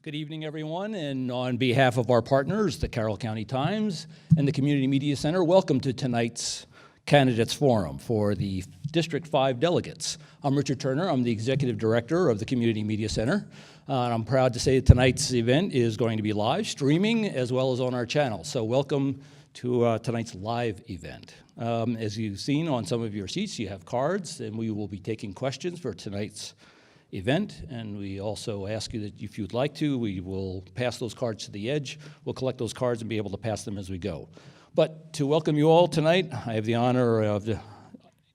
Good evening, everyone, and on behalf of our partners, the Carroll County Times and the Community Media Center, welcome to tonight's Candidates Forum for the District 5 Delegates. I'm Richard Turner. I'm the Executive Director of the Community Media Center. And I'm proud to say that tonight's event is going to be live streaming as well as on our channel. So welcome to tonight's live event. As you've seen on some of your seats, you have cards, and we will be taking questions for tonight's event, and we also ask you that if you'd like to, we will pass those cards to the edge. We'll collect those cards and be able to pass them as we go. But to welcome you all tonight, I have the honor of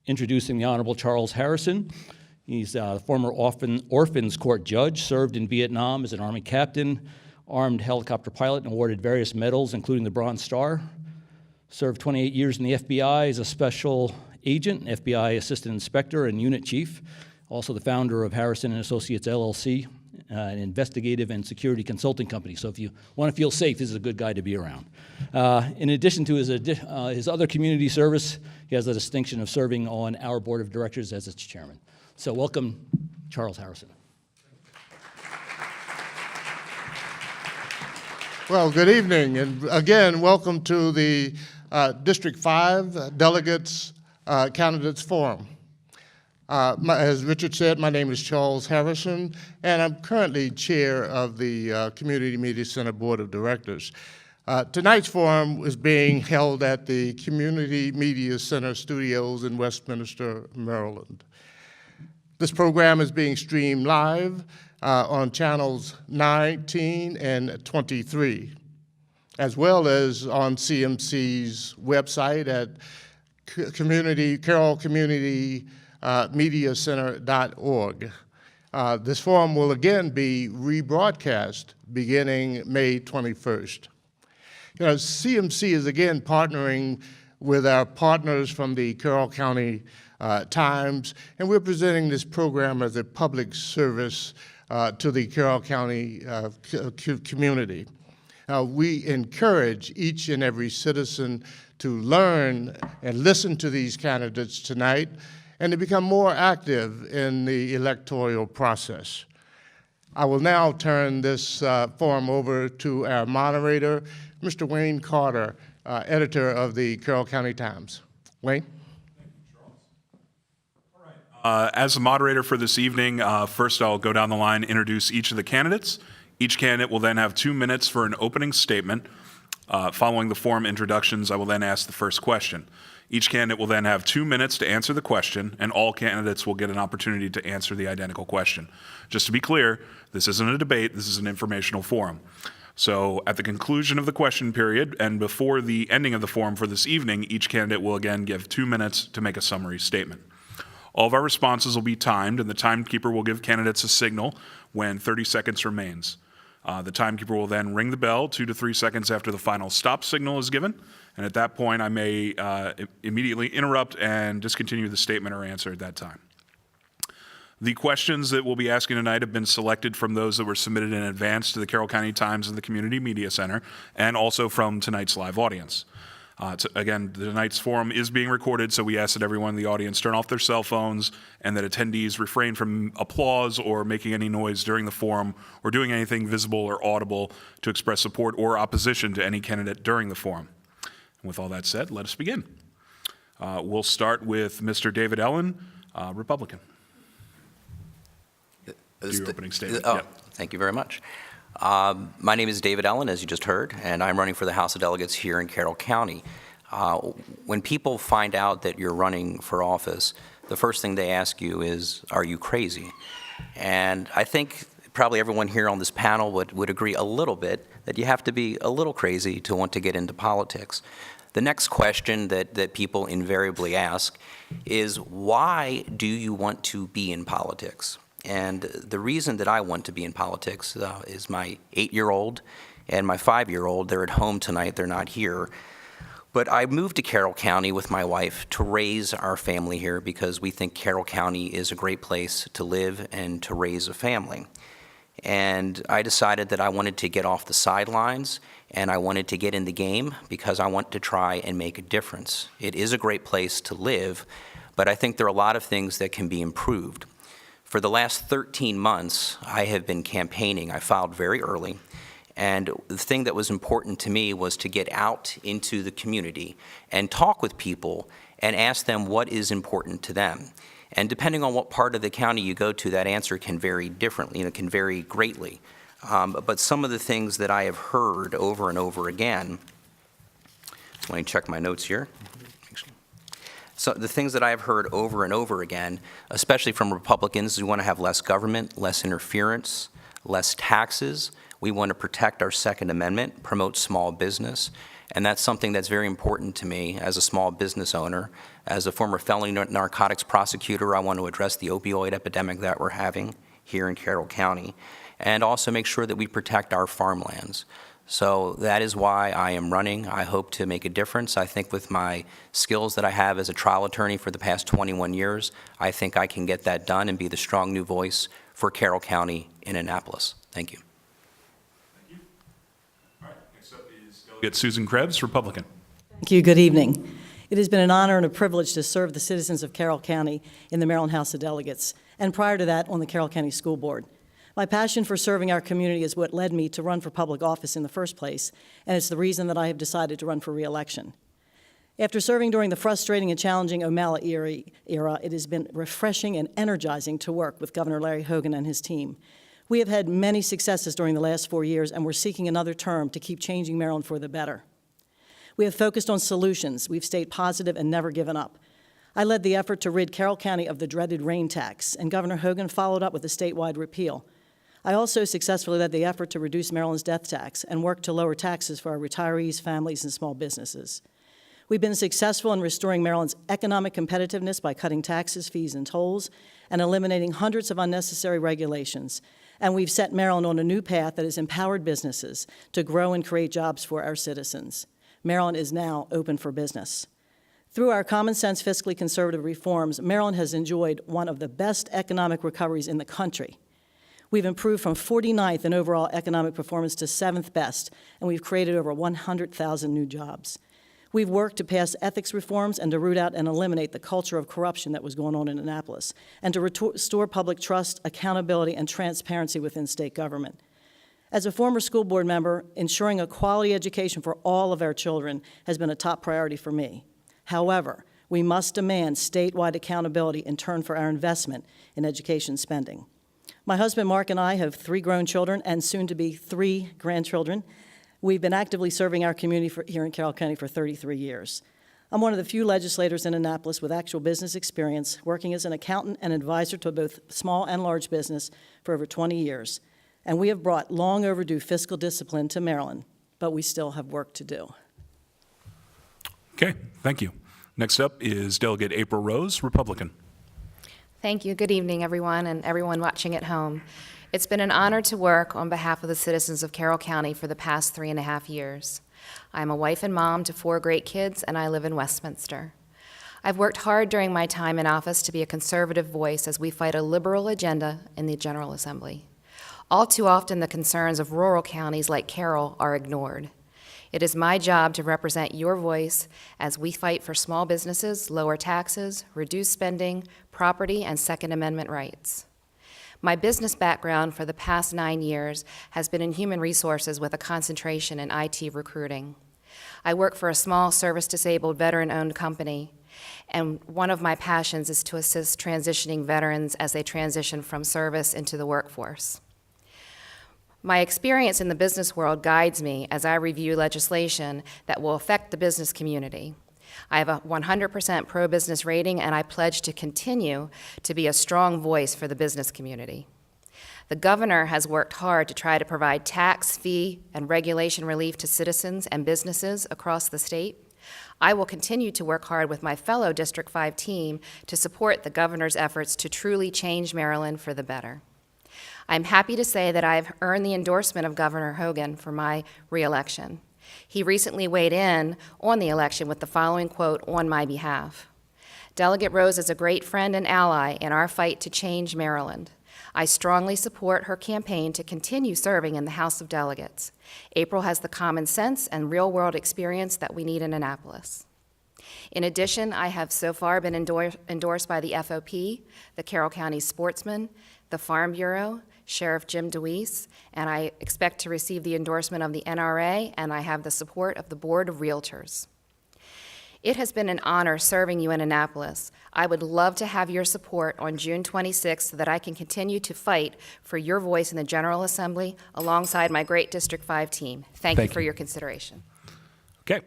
introducing the Honorable Charles Harrison. He's a former Orphans Court judge, served in Vietnam as an Army captain, armed helicopter pilot, and awarded various medals, including the Bronze Star. Served 28 years in the FBI as a special agent, FBI assistant inspector, and unit chief. Also the founder of Harrison & Associates, LLC, an investigative and security consulting company. So if you want to feel safe, this is a good guy to be around. In addition to his other community service, he has the distinction of serving on our board of directors as its chairman. So welcome, Charles Harrison. Well, good evening, and again, welcome to the District 5 Delegates Candidates Forum. As Richard said, my name is Charles Harrison, and I'm currently chair of the Community Media Center Board of Directors. Tonight's forum is being held at the Community Media Center Studios in Westminster, Maryland. This program is being streamed live on channels 19 and 23, as well as on CMC's website at Carroll Community mediacenter.org. This forum will again be rebroadcast beginning May 21st. You know, CMC is again partnering with our partners from the Carroll County Times, and we're presenting this program as a public service to the Carroll County community. We encourage each and every citizen to learn and listen to these candidates tonight and to become more active in the electoral process. I will now turn this forum over to our moderator, Mr. Wayne Carter, editor of the Carroll County Times. Wayne? Thank you, Charles. All right. As the moderator for this evening, first I'll go down the line, introduce each of the candidates. Each candidate will then have 2 minutes for an opening statement. Following the forum introductions, I will then ask the first question. Each candidate will then have 2 minutes to answer the question, and all candidates will get an opportunity to answer the identical question. Just to be clear, this isn't a debate, this is an informational forum. So at the conclusion of the question period and before the ending of the forum for this evening, each candidate will again give 2 minutes to make a summary statement. All of our responses will be timed, and the timekeeper will give candidates a signal when 30 seconds remains. The timekeeper will then ring the bell 2 to 3 seconds after the final stop signal is given, and at that point I may immediately interrupt and discontinue the statement or answer at that time. The questions that we'll be asking tonight have been selected from those that were submitted in advance to the Carroll County Times and the Community Media Center, and also from tonight's live audience. Again, tonight's forum is being recorded, so we ask that everyone in the audience turn off their cell phones and that attendees refrain from applause or making any noise during the forum or doing anything visible or audible to express support or opposition to any candidate during the forum. And with all that said, let us begin. We'll start with Mr. David Ellin, Republican. Do your opening statement. Yep. Thank you very much. My name is David Ellin, as you just heard, and I'm running for the House of Delegates here in Carroll County. When people find out that you're running for office, the first thing they ask you is, are you crazy? And I think probably everyone here on this panel would agree a little bit that you have to be a little crazy to want to get into politics. The next question that people invariably ask is, why do you want to be in politics? And the reason that I want to be in politics is my 8-year-old and my 5-year-old. They're at home tonight. They're not here. But I moved to Carroll County with my wife to raise our family here because we think Carroll County is a great place to live and to raise a family. And I decided that I wanted to get off the sidelines and I wanted to get in the game because I want to try and make a difference. It is a great place to live, but I think there are a lot of things that can be improved. For the last 13 months, I have been campaigning. I filed very early, and the thing that was important to me was to get out into the community and talk with people and ask them what is important to them. And depending on what part of the county you go to, that answer can vary differently, can vary greatly. But some of the things that I have heard over and over again, let me check my notes here. So the things that I have heard over and over again, especially from Republicans, is we want to have less government, less interference, less taxes. We want to protect our Second Amendment, promote small business, and that's something that's very important to me as a small business owner. As a former felony narcotics prosecutor, I want to address the opioid epidemic that we're having here in Carroll County, and also make sure that we protect our farmlands. So that is why I am running. I hope to make a difference. I think with my skills that I have as a trial attorney for the past 21 years, I think I can get that done and be the strong new voice for Carroll County in Annapolis. Thank you. Thank you. All right, next up is Delegate Susan Krebs, Republican. Thank you. Good evening. It has been an honor and a privilege to serve the citizens of Carroll County in the Maryland House of Delegates, and prior to that on the Carroll County School Board. My passion for serving our community is what led me to run for public office in the first place, and it's the reason that I have decided to run for re-election. After serving during the frustrating and challenging O'Malley era, it has been refreshing and energizing to work with Governor Larry Hogan and his team. We have had many successes during the last 4 years, and we're seeking another term to keep changing Maryland for the better. We have focused on solutions. We've stayed positive and never given up. I led the effort to rid Carroll County of the dreaded rain tax, and Governor Hogan followed up with a statewide repeal. I also successfully led the effort to reduce Maryland's death tax and worked to lower taxes for our retirees, families, and small businesses. We've been successful in restoring Maryland's economic competitiveness by cutting taxes, fees, and tolls, and eliminating hundreds of unnecessary regulations. And we've set Maryland on a new path that has empowered businesses to grow and create jobs for our citizens. Maryland is now open for business. Through our common sense, fiscally conservative reforms, Maryland has enjoyed one of the best economic recoveries in the country. We've improved from 49th in overall economic performance to 7th best, and we've created over 100,000 new jobs. We've worked to pass ethics reforms and to root out and eliminate the culture of corruption that was going on in Annapolis, and to restore public trust, accountability, and transparency within state government. As a former school board member, ensuring a quality education for all of our children has been a top priority for me. However, we must demand statewide accountability in turn for our investment in education spending. My husband, Mark, and I have 3 grown children and soon to be 3 grandchildren. We've been actively serving our community here in Carroll County for 33 years. I'm one of the few legislators in Annapolis with actual business experience, working as an accountant and advisor to both small and large business for over 20 years. And we have brought long overdue fiscal discipline to Maryland, but we still have work to do. Okay, thank you. Next up is Delegate April Rose, Republican. Thank you. Good evening, everyone, and everyone watching at home. It's been an honor to work on behalf of the citizens of Carroll County for the past 3.5 years. I'm a wife and mom to 4 great kids, and I live in Westminster. I've worked hard during my time in office to be a conservative voice as we fight a liberal agenda in the General Assembly. All too often, the concerns of rural counties like Carroll are ignored. It is my job to represent your voice as we fight for small businesses, lower taxes, reduce spending, property, and Second Amendment rights. My business background for the past 9 years has been in human resources with a concentration in IT recruiting. I work for a small service-disabled veteran-owned company, and one of my passions is to assist transitioning veterans as they transition from service into the workforce. My experience in the business world guides me as I review legislation that will affect the business community. I have a 100% pro-business rating, and I pledge to continue to be a strong voice for the business community. The governor has worked hard to try to provide tax, fee, and regulation relief to citizens and businesses across the state. I will continue to work hard with my fellow District 5 team to support the governor's efforts to truly change Maryland for the better. I'm happy to say that I've earned the endorsement of Governor Hogan for my re-election. He recently weighed in on the election with the following quote on my behalf. "Delegate Rose is a great friend and ally in our fight to change Maryland. I strongly support her campaign to continue serving in the House of Delegates. April has the common sense and real-world experience that we need in Annapolis." In addition, I have so far been endorsed by the FOP, the Carroll County Sportsman, the Farm Bureau, Sheriff Jim DeWeese, and I expect to receive the endorsement of the NRA, and I have the support of the Board of Realtors. It has been an honor serving you in Annapolis. I would love to have your support on June 26th so that I can continue to fight for your voice in the General Assembly alongside my great District 5 team. Thank you for your consideration. Okay.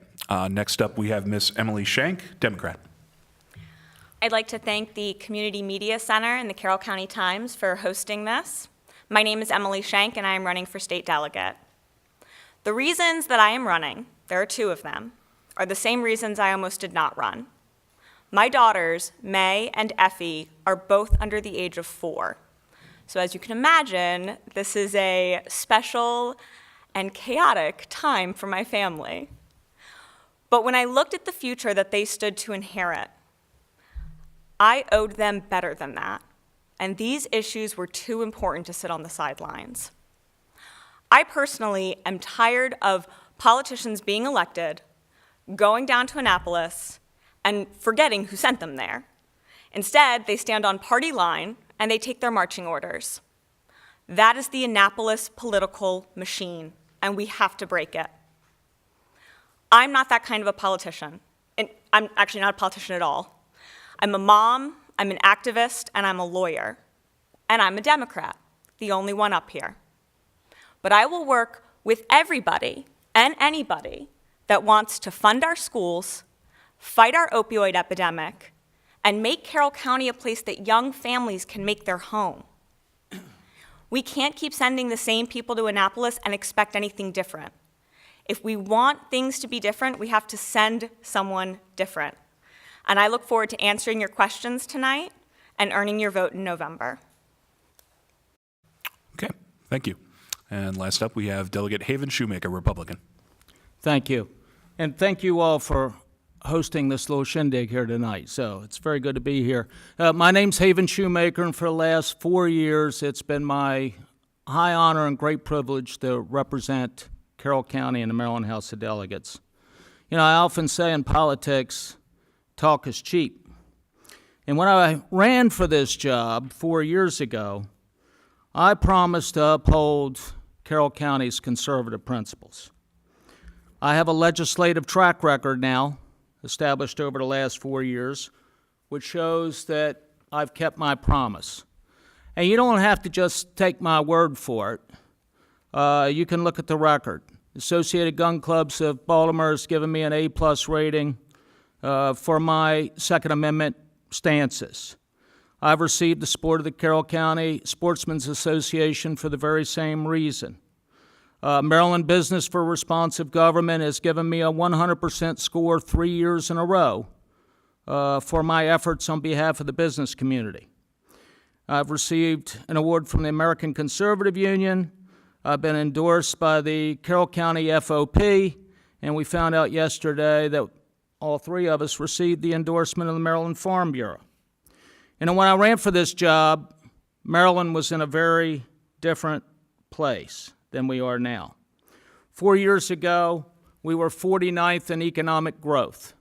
Next up, we have Miss Emily Shank, Democrat. I'd like to thank the Community Media Center and the Carroll County Times for hosting this. My name is Emily Shank, and I am running for state delegate. The reasons that I am running, there are two of them, are the same reasons I almost did not run. My daughters, May and Effie, are both under the age of 4. So as you can imagine, this is a special and chaotic time for my family. But when I looked at the future that they stood to inherit, I owed them better than that, and these issues were too important to sit on the sidelines. I personally am tired of politicians being elected, going down to Annapolis, and forgetting who sent them there. Instead, they stand on party line and they take their marching orders. That is the Annapolis political machine, and we have to break it. I'm not that kind of a politician, and I'm actually not a politician at all. I'm a mom, I'm an activist, and I'm a lawyer. And I'm a Democrat, the only one up here. But I will work with everybody and anybody that wants to fund our schools, fight our opioid epidemic, and make Carroll County a place that young families can make their home. We can't keep sending the same people to Annapolis and expect anything different. If we want things to be different, we have to send someone different. And I look forward to answering your questions tonight and earning your vote in November. Okay, thank you. And last up, we have Delegate Haven Shoemaker, Republican. Thank you. And thank you all for hosting this little shindig here tonight. So it's very good to be here. My name's Haven Shoemaker, and for the last 4 years, it's been my high honor and great privilege to represent Carroll County in the Maryland House of Delegates. You know, I often say in politics, talk is cheap. And when I ran for this job 4 years ago, I promised to uphold Carroll County's conservative principles. I have a legislative track record now, established over the last 4 years, which shows that I've kept my promise. And you don't have to just take my word for it. You can look at the record. Associated Gun Clubs of Baltimore has given me an A+ rating for my Second Amendment stances. I've received the support of the Carroll County Sportsmen's Association for the very same reason. Maryland Business for Responsive Government has given me a 100% score 3 years in a row for my efforts on behalf of the business community. I've received an award from the American Conservative Union. I've been endorsed by the Carroll County FOP, and we found out yesterday that all three of us received the endorsement of the Maryland Farm Bureau. And when I ran for this job, Maryland was in a very different place than we are now. 4 years ago, we were 49th in economic growth.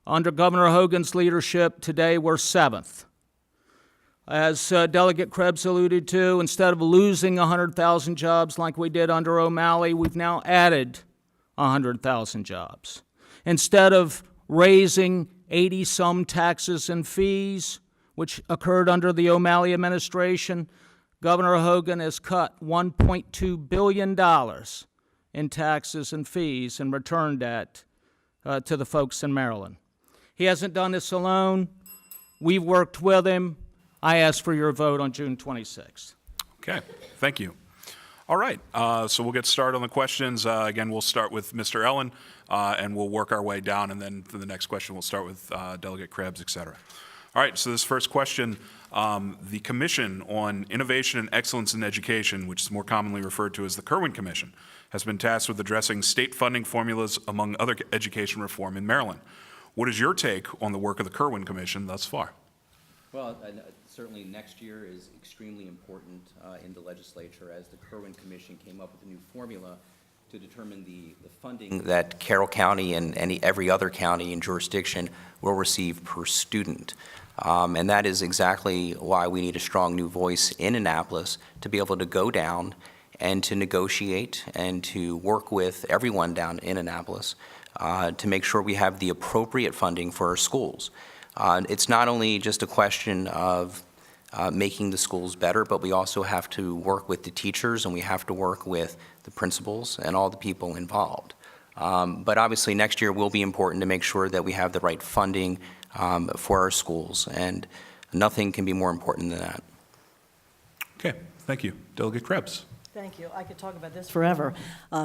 Under Governor Hogan's leadership, today we're 7th. As Delegate Krebs alluded to, instead of losing 100,000 jobs like we did under O'Malley, we've now added 100,000 jobs. Instead of raising 80-some taxes and fees, which occurred under the O'Malley administration, Governor Hogan has cut $1.2 billion in taxes and fees and returned that to the folks in Maryland. He hasn't done this alone. We've worked with him. I ask for your vote on June 26th. Okay, thank you. All right, so we'll get started on the questions. Again, we'll start with Mr. Ellin, and we'll work our way down, and then for the next question, we'll start with Delegate Krebs, et cetera. All right, so this first question, the Commission on Innovation and Excellence in Education, which is more commonly referred to as the Kirwan Commission, has been tasked with addressing state funding formulas among other education reform in Maryland. What is your take on the work of the Kirwan Commission thus far? Well, certainly next year is extremely important in the legislature as the Kirwan Commission came up with a new formula to determine the funding that Carroll County and every other county and jurisdiction will receive per student. And that is exactly why we need a strong new voice in Annapolis to be able to go down and to negotiate and to work with everyone down in Annapolis to make sure we have the appropriate funding for our schools. It's not only just a question of making the schools better, but we also have to work with the teachers and we have to work with the principals and all the people involved. But obviously next year will be important to make sure that we have the right funding for our schools, and nothing can be more important than that. Okay, thank you. Delegate Krebs. Thank you. I could talk about this forever,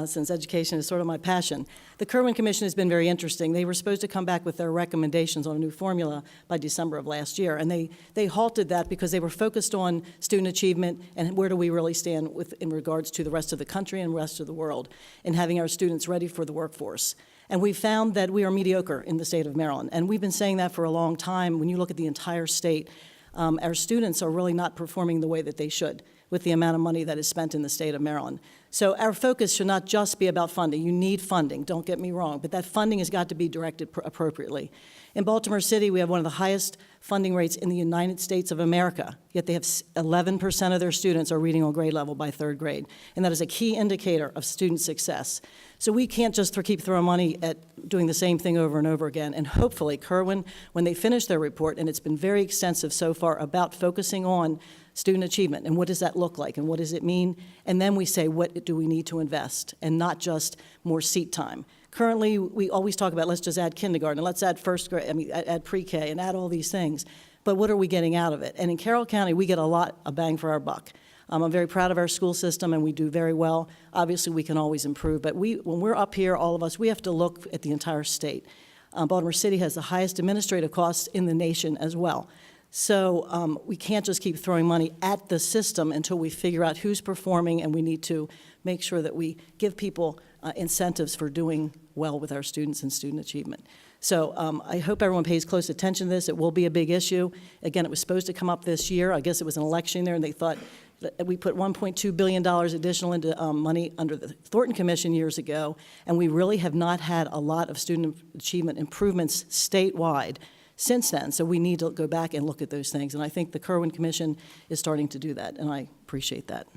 since education is sort of my passion. The Kerwin Commission has been very interesting. They were supposed to come back with their recommendations on a new formula by December of last year, and they halted that because they were focused on student achievement and where do we really stand in regards to the rest of the country and the rest of the world in having our students ready for the workforce. And we found that we are mediocre in the state of Maryland, and we've been saying that for a long time. When you look at the entire state, our students are really not performing the way that they should with the amount of money that is spent in the state of Maryland. So our focus should not just be about funding. You need funding, don't get me wrong, but that funding has got to be directed appropriately. In Baltimore City, we have one of the highest funding rates in the United States of America, yet they have 11% of their students are reading on grade level by third grade, and that is a key indicator of student success. So we can't just keep throwing money at doing the same thing over and over again, and hopefully Kerwin, when they finish their report, and it's been very extensive so far about focusing on student achievement, and what does that look like, and what does it mean? And then we say, what do we need to invest, and not just more seat time. Currently, we always talk about, let's just add kindergarten, let's add first grade, add pre-K, and add all these things. But what are we getting out of it? And in Carroll County, we get a lot of bang for our buck. I'm very proud of our school system, and we do very well. Obviously, we can always improve, but when we're up here, all of us, we have to look at the entire state. Baltimore City has the highest administrative costs in the nation as well. So we can't just keep throwing money at the system until we figure out who's performing, and we need to make sure that we give people incentives for doing well with our students and student achievement. So I hope everyone pays close attention to this. It will be a big issue. Again, it was supposed to come up this year. I guess it was an election there, and they thought that we put $1.2 billion additional into money under the Thornton Commission years ago, and we really have not had a lot of student achievement improvements statewide since then. So we need to go back and look at those things, and I think the Kerwin Commission is starting to do that, and I appreciate that.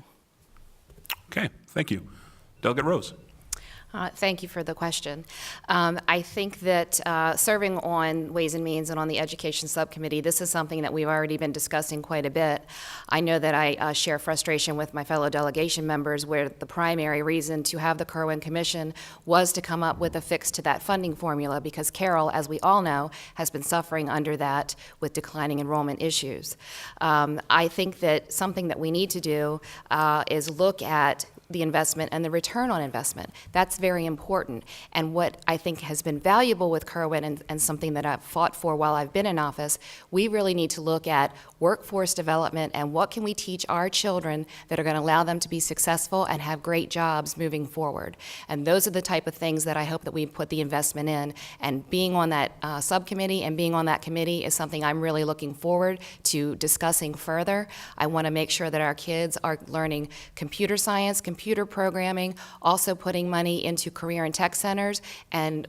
Okay, thank you. Delegate Rose. Thank you for the question. I think that serving on Ways and Means and on the Education Subcommittee, this is something that we've already been discussing quite a bit. I know that I share frustration with my fellow delegation members where the primary reason to have the Kerwin Commission was to come up with a fix to that funding formula, because Carroll, as we all know, has been suffering under that with declining enrollment issues. I think that something that we need to do is look at the investment and the return on investment. That's very important. And what I think has been valuable with Kerwin, and something that I've fought for while I've been in office, we really need to look at workforce development and what can we teach our children that are going to allow them to be successful and have great jobs moving forward. And those are the type of things that I hope that we put the investment in. And being on that subcommittee and being on that committee is something I'm really looking forward to discussing further. I want to make sure that our kids are learning computer science, computer programming, also putting money into career and tech centers, and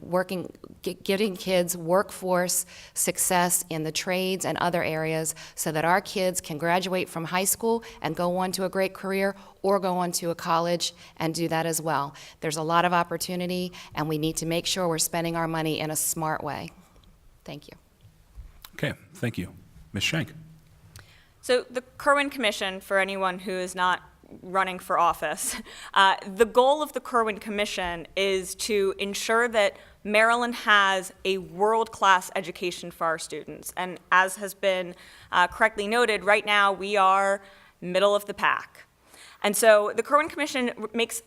getting kids workforce success in the trades and other areas so that our kids can graduate from high school and go on to a great career or go on to a college and do that as well. There's a lot of opportunity, and we need to make sure we're spending our money in a smart way. Thank you. Okay, thank you. Ms. Shank. So the Kerwin Commission, for anyone who is not running for office, the goal of the Kerwin Commission is to ensure that Maryland has a world-class education for our students. And as has been correctly noted, right now we are middle of the pack. And so the Kerwin Commission makes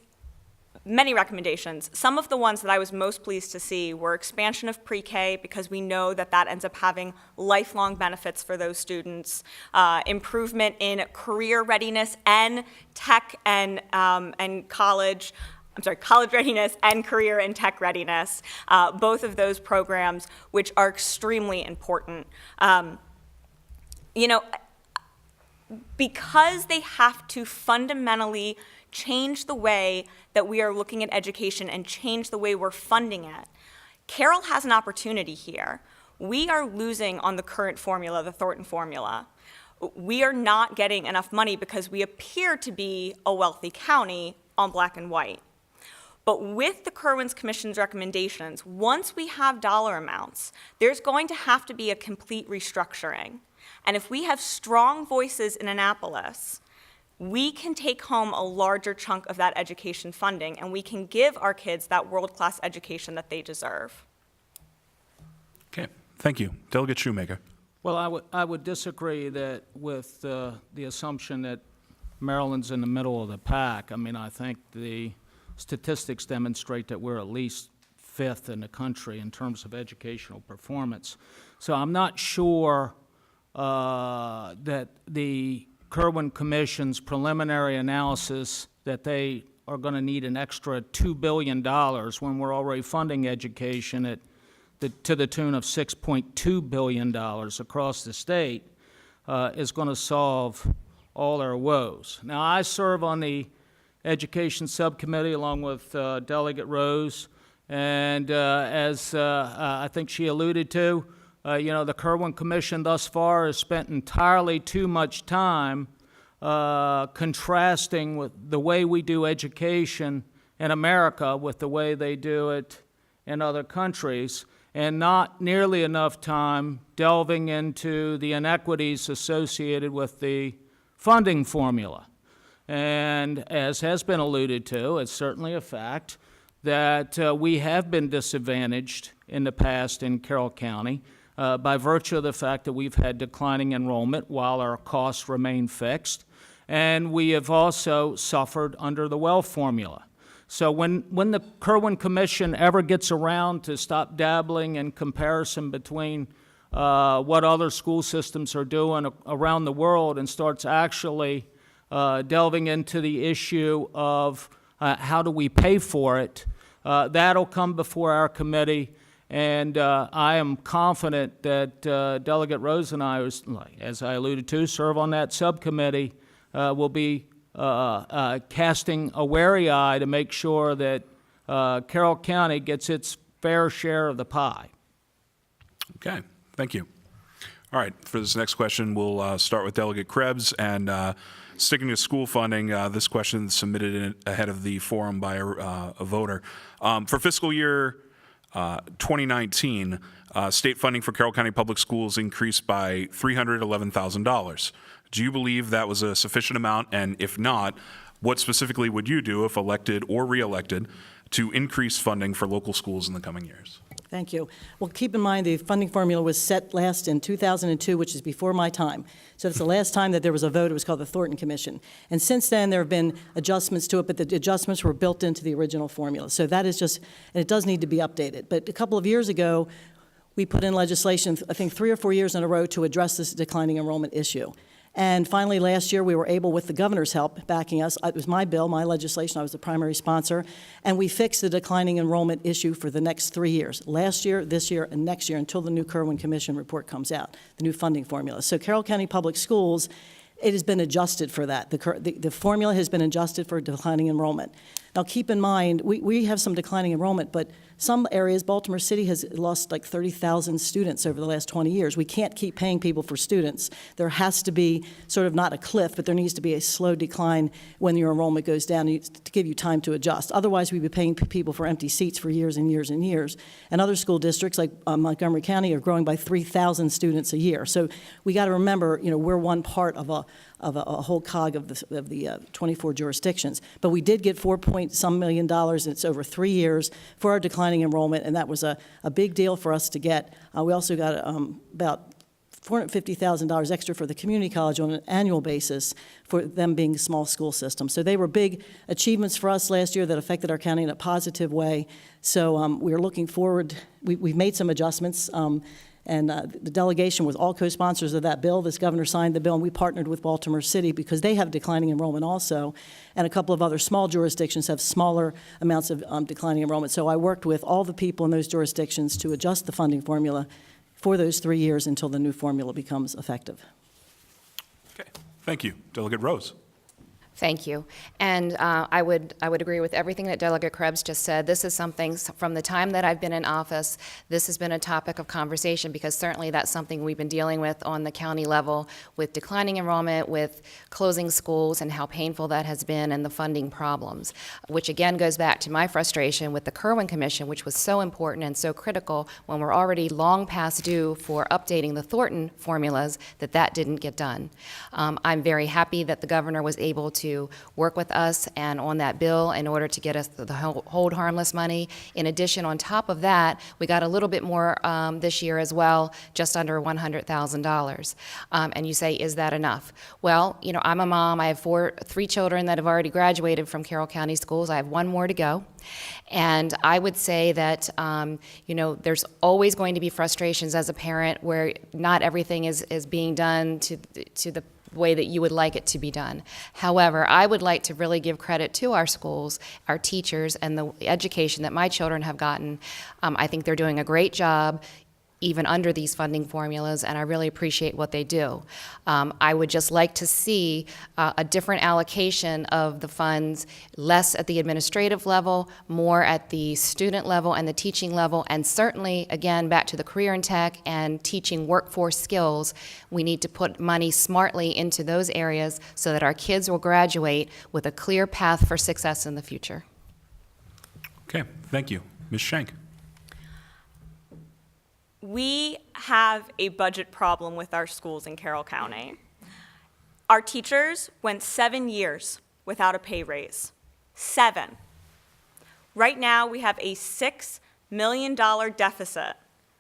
many recommendations. Some of the ones that I was most pleased to see were expansion of pre-K, because we know that that ends up having lifelong benefits for those students, improvement in career readiness and tech and college readiness and career and tech readiness, both of those programs, which are extremely important. You know, because they have to fundamentally change the way that we are looking at education and change the way we're funding it, Carroll has an opportunity here. We are losing on the current formula, the Thornton formula. We are not getting enough money because we appear to be a wealthy county on black and white. But with the Kerwin's Commission's recommendations, once we have dollar amounts, there's going to have to be a complete restructuring. And if we have strong voices in Annapolis, we can take home a larger chunk of that education funding, and we can give our kids that world-class education that they deserve. Okay, thank you. Delegate Shoemaker. Well, I would disagree that with the assumption that Maryland's in the middle of the pack. I mean, I think the statistics demonstrate that we're at least fifth in the country in terms of educational performance. So I'm not sure that the Kerwin Commission's preliminary analysis that they are going to need an extra $2 billion when we're already funding education to the tune of $6.2 billion across the state is going to solve all our woes. Now, I serve on the Education Subcommittee along with Delegate Rose, and as I think she alluded to, the Kerwin Commission thus far has spent entirely too much time contrasting with the way we do education in America with the way they do it in other countries, and not nearly enough time delving into the inequities associated with the funding formula. And as has been alluded to, it's certainly a fact that we have been disadvantaged in the past in Carroll County by virtue of the fact that we've had declining enrollment while our costs remain fixed, and we have also suffered under the wealth formula. So when the Kerwin Commission ever gets around to stop dabbling in comparison between what other school systems are doing around the world and starts actually delving into the issue of how do we pay for it, that'll come before our committee. And I am confident that Delegate Rose and I, as I alluded to, serve on that subcommittee, will be casting a wary eye to make sure that Carroll County gets its fair share of the pie. Okay, thank you. All right, for this next question, we'll start with Delegate Krebs. And sticking to school funding, this question is submitted ahead of the forum by a voter. For fiscal year 2019, state funding for Carroll County Public Schools increased by $311,000. Do you believe that was a sufficient amount? And if not, what specifically would you do if elected or re-elected to increase funding for local schools in the coming years? Thank you. Well, keep in mind the funding formula was set last in 2002, which is before my time. So it's the last time that there was a vote. It was called the Thornton Commission. And since then, there have been adjustments to it, but the adjustments were built into the original formula. So that is just, and it does need to be updated. But a couple of years ago, we put in legislation, I think 3 or 4 years in a row, to address this declining enrollment issue. And finally, last year, we were able, with the governor's help backing us, it was my bill, my legislation, I was the primary sponsor, and we fixed the declining enrollment issue for the next 3 years, last year, this year, and next year, until the new Kerwin Commission report comes out, the new funding formula. So Carroll County Public Schools, it has been adjusted for that. The formula has been adjusted for declining enrollment. Now, keep in mind, we have some declining enrollment, but some areas, Baltimore City has lost like 30,000 students over the last 20 years. We can't keep paying people for students. There has to be sort of not a cliff, but there needs to be a slow decline when your enrollment goes down to give you time to adjust. Otherwise, we'd be paying people for empty seats for years and years and years. And other school districts like Montgomery County are growing by 3,000 students a year. So we got to remember, we're one part of a whole cog of the 24 jurisdictions. But we did get $4-some million, and it's over 3 years for our declining enrollment, and that was a big deal for us to get. We also got about $450,000 extra for the community college on an annual basis for them being a small school system. So they were big achievements for us last year that affected our county in a positive way. So we're looking forward. We've made some adjustments. And the delegation was all co-sponsors of that bill. This governor signed the bill, and we partnered with Baltimore City because they have declining enrollment also, and a couple of other small jurisdictions have smaller amounts of declining enrollment. So I worked with all the people in those jurisdictions to adjust the funding formula for those 3 years until the new formula becomes effective. Okay, Thank you. Delegate Rose. Thank you. And I would agree with everything that Delegate Krebs just said. This is something, from the time that I've been in office, this has been a topic of conversation, because certainly that's something we've been dealing with on the county level, with declining enrollment, with closing schools, and how painful that has been, and the funding problems, which again goes back to my frustration with the Kerwin Commission, which was so important and so critical when we're already long past due for updating the Thornton formulas, that didn't get done. I'm very happy that the governor was able to work with us and on that bill in order to get us the hold harmless money. In addition, on top of that, we got a little bit more this year as well, just under $100,000. And you say, is that enough? Well, you know, I'm a mom. I have three children that have already graduated from Carroll County schools. I have one more to go. And I would say that, you know, there's always going to be frustrations as a parent where not everything is being done to the way that you would like it to be done. However, I would like to really give credit to our schools, our teachers, and the education that my children have gotten. I think they're doing a great job, even under these funding formulas, and I really appreciate what they do. I would just like to see a different allocation of the funds, less at the administrative level, more at the student level and the teaching level, and certainly, again, back to the career and tech and teaching workforce skills. We need to put money smartly into those areas so that our kids will graduate with a clear path for success in the future. Okay, thank you. Ms. Shank. We have a budget problem with our schools in Carroll County. Our teachers went 7 years without a pay raise. 7. Right now, we have a $6 million deficit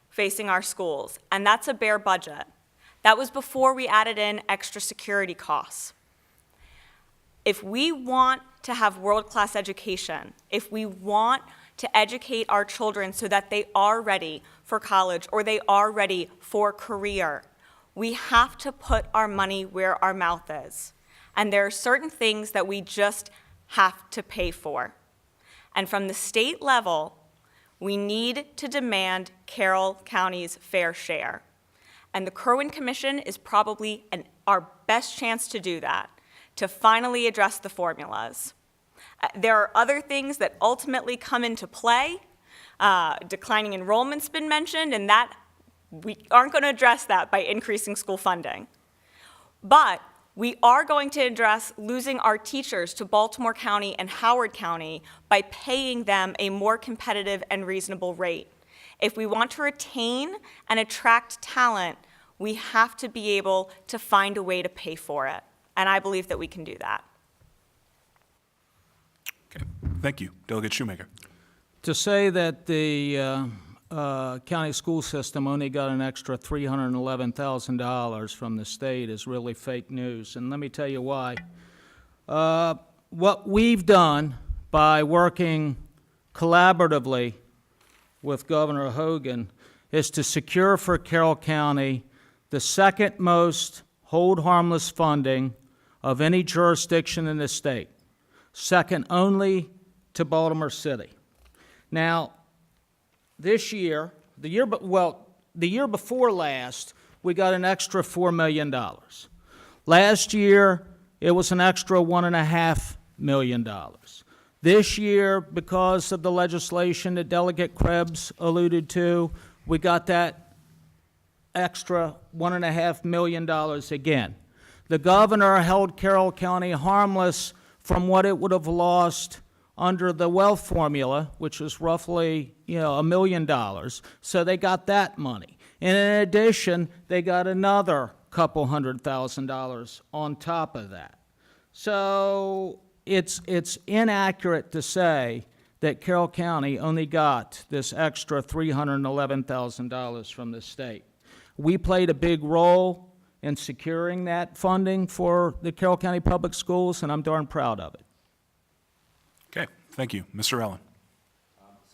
facing our schools, and that's a bare budget. That was before we added in extra security costs. If we want to have world-class education, if we want to educate our children so that they are ready for college or they are ready for career, we have to put our money where our mouth is. And there are certain things that we just have to pay for. And from the state level, we need to demand Carroll County's fair share. And the Kerwin Commission is probably our best chance to do that, to finally address the formulas. There are other things that ultimately come into play. Declining enrollment's been mentioned, and that we aren't going to address that by increasing school funding. But we are going to address losing our teachers to Baltimore County and Howard County by paying them a more competitive and reasonable rate. If we want to retain and attract talent, we have to be able to find a way to pay for it. And I believe that we can do that. Okay, thank you. Delegate Shoemaker. To say that the county school system only got an extra $311,000 from the state is really fake news, and let me tell you why. What we've done by working collaboratively with Governor Hogan is to secure for Carroll County the second most hold harmless funding of any jurisdiction in the state, second only to Baltimore City. Now, this year, the year before last, we got an extra $4 million. Last year, it was an extra $1.5 million. This year, because of the legislation that Delegate Krebs alluded to, we got that extra $1.5 million again. The governor held Carroll County harmless from what it would have lost under the wealth formula, which was roughly, $1 million. So they got that money. And in addition, they got another couple $100,000 on top of that. So it's inaccurate to say that Carroll County only got this extra $311,000 from the state. We played a big role in securing that funding for the Carroll County Public Schools, and I'm darn proud of it. Okay, thank you. Mr. Ellin.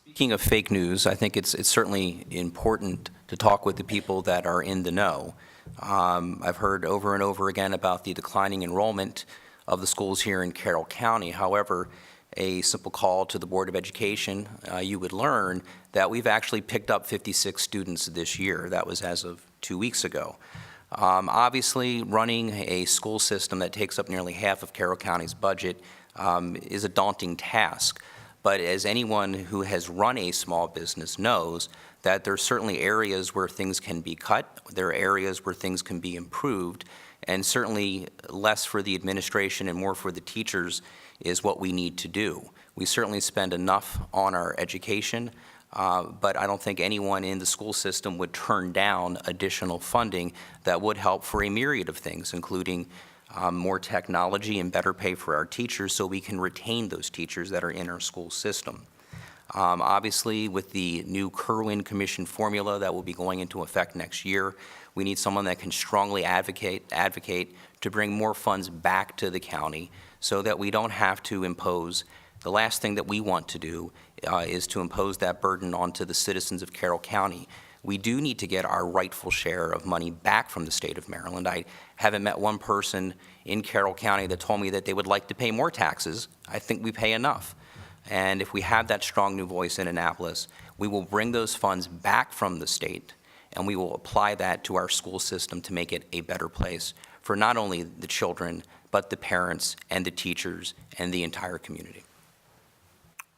Speaking of fake news, I think it's certainly important to talk with the people that are in the know. I've heard over and over again about the declining enrollment of the schools here in Carroll County. However, a simple call to the Board of Education, you would learn that we've actually picked up 56 students this year. That was as of 2 weeks ago. Obviously, running a school system that takes up nearly half of Carroll County's budget is a daunting task. But as anyone who has run a small business knows, that there are certainly areas where things can be cut, there are areas where things can be improved, and certainly less for the administration and more for the teachers is what we need to do. We certainly spend enough on our education, but I don't think anyone in the school system would turn down additional funding that would help for a myriad of things, including more technology and better pay for our teachers so we can retain those teachers that are in our school system. Obviously, with the new Kerwin Commission formula that will be going into effect next year, we need someone that can strongly advocate to bring more funds back to the county so that we don't have to impose. The last thing that we want to do is to impose that burden onto the citizens of Carroll County. We do need to get our rightful share of money back from the state of Maryland. I haven't met one person in Carroll County that told me that they would like to pay more taxes. I think we pay enough. And if we have that strong new voice in Annapolis, we will bring those funds back from the state, and we will apply that to our school system to make it a better place for not only the children, but the parents and the teachers and the entire community.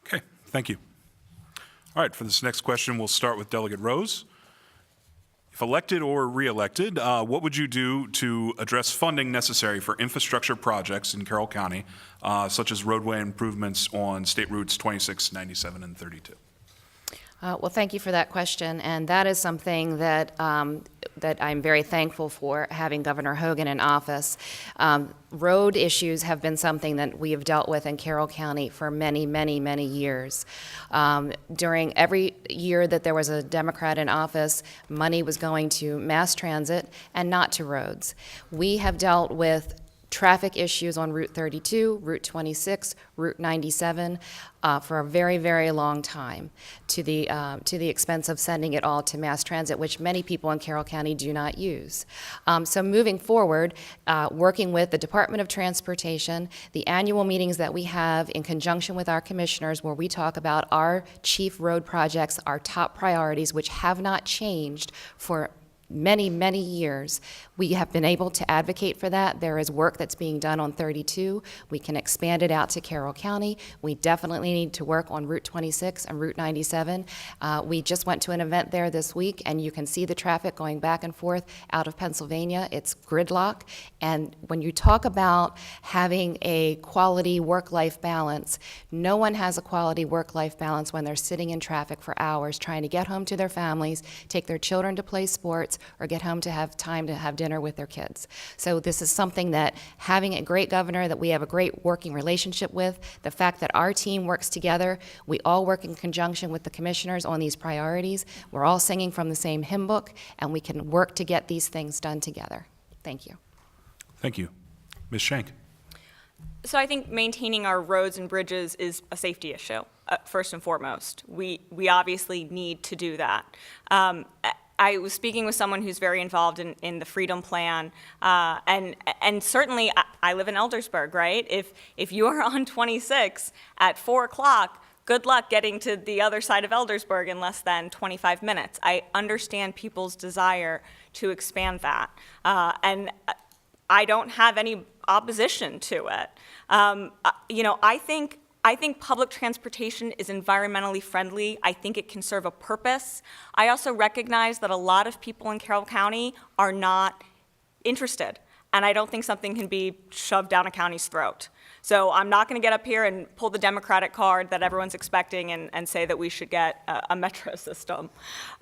Okay, thank you. All right, for this next question, we'll start with Delegate Rose. If elected or re-elected, what would you do to address funding necessary for infrastructure projects in Carroll County, such as roadway improvements on State Routes 26, 97, and 32? Well, thank you for that question, and that is something that that I'm very thankful for, having Governor Hogan in office. Road issues have been something that we have dealt with in Carroll County for many, many, many years. During every year that there was a Democrat in office, money was going to mass transit and not to roads. We have dealt with traffic issues on Route 32, Route 26, Route 97 for a very, very long time, to the expense of sending it all to mass transit, which many people in Carroll County do not use. So moving forward, working with the Department of Transportation, the annual meetings that we have in conjunction with our commissioners, where we talk about our chief road projects, our top priorities, which have not changed for many, many years. We have been able to advocate for that. There is work that's being done on 32. We can expand it out to Carroll County. We definitely need to work on Route 26 and Route 97. We just went to an event there this week, and you can see the traffic going back and forth out of Pennsylvania. It's gridlock. And when you talk about having a quality work-life balance, no one has a quality work-life balance when they're sitting in traffic for hours trying to get home to their families, take their children to play sports, or get home to have time to have dinner with their kids. So this is something that, having a great governor that we have a great working relationship with, the fact that our team works together, we all work in conjunction with the commissioners on these priorities, we're all singing from the same hymn book, and we can work to get these things done together. Thank you. Thank you. Ms. Shank. So I think maintaining our roads and bridges is a safety issue, first and foremost. We obviously need to do that. I was speaking with someone who's very involved in the Freedom Plan, and certainly I live in Eldersburg, right? If you are on 26 at 4 o'clock, good luck getting to the other side of Eldersburg in less than 25 minutes. I understand people's desire to expand that, and I don't have any opposition to it. I think public transportation is environmentally friendly. I think it can serve a purpose. I also recognize that a lot of people in Carroll County are not interested, and I don't think something can be shoved down a county's throat. So I'm not going to get up here and pull the Democratic card that everyone's expecting and say that we should get a metro system.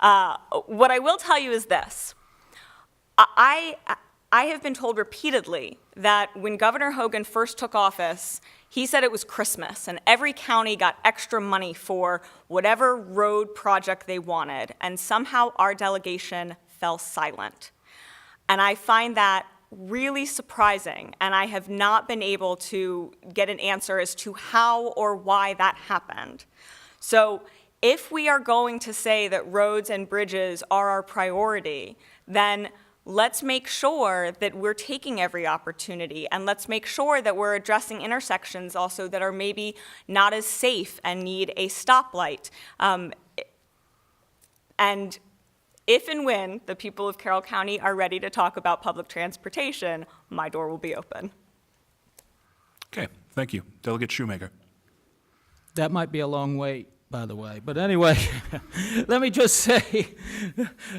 What I will tell you is this. I have been told repeatedly that when Governor Hogan first took office, he said it was Christmas, and every county got extra money for whatever road project they wanted, and somehow our delegation fell silent. And I find that really surprising, and I have not been able to get an answer as to how or why that happened. So if we are going to say that roads and bridges are our priority, then let's make sure that we're taking every opportunity, and let's make sure that we're addressing intersections also that are maybe not as safe and need a stoplight. And If and when the people of Carroll County are ready to talk about public transportation, my door will be open. Okay, thank you. Delegate Shoemaker. That might be a long wait, by the way. But anyway, let me just say,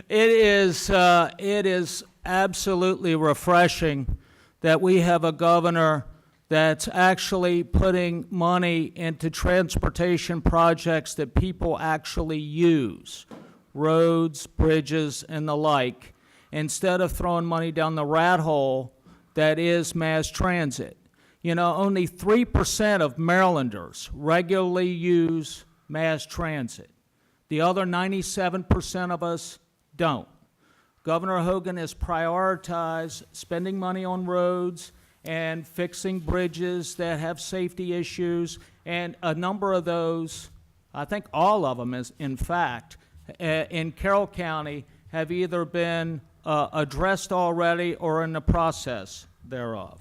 it is absolutely refreshing that we have a governor that's actually putting money into transportation projects that people actually use, roads, bridges, and the like, instead of throwing money down the rat hole that is mass transit. You know, only 3% of Marylanders regularly use mass transit. The other 97% of us don't. Governor Hogan has prioritized spending money on roads and fixing bridges that have safety issues, and a number of those, I think all of them, in fact, in Carroll County have either been addressed already or in the process thereof.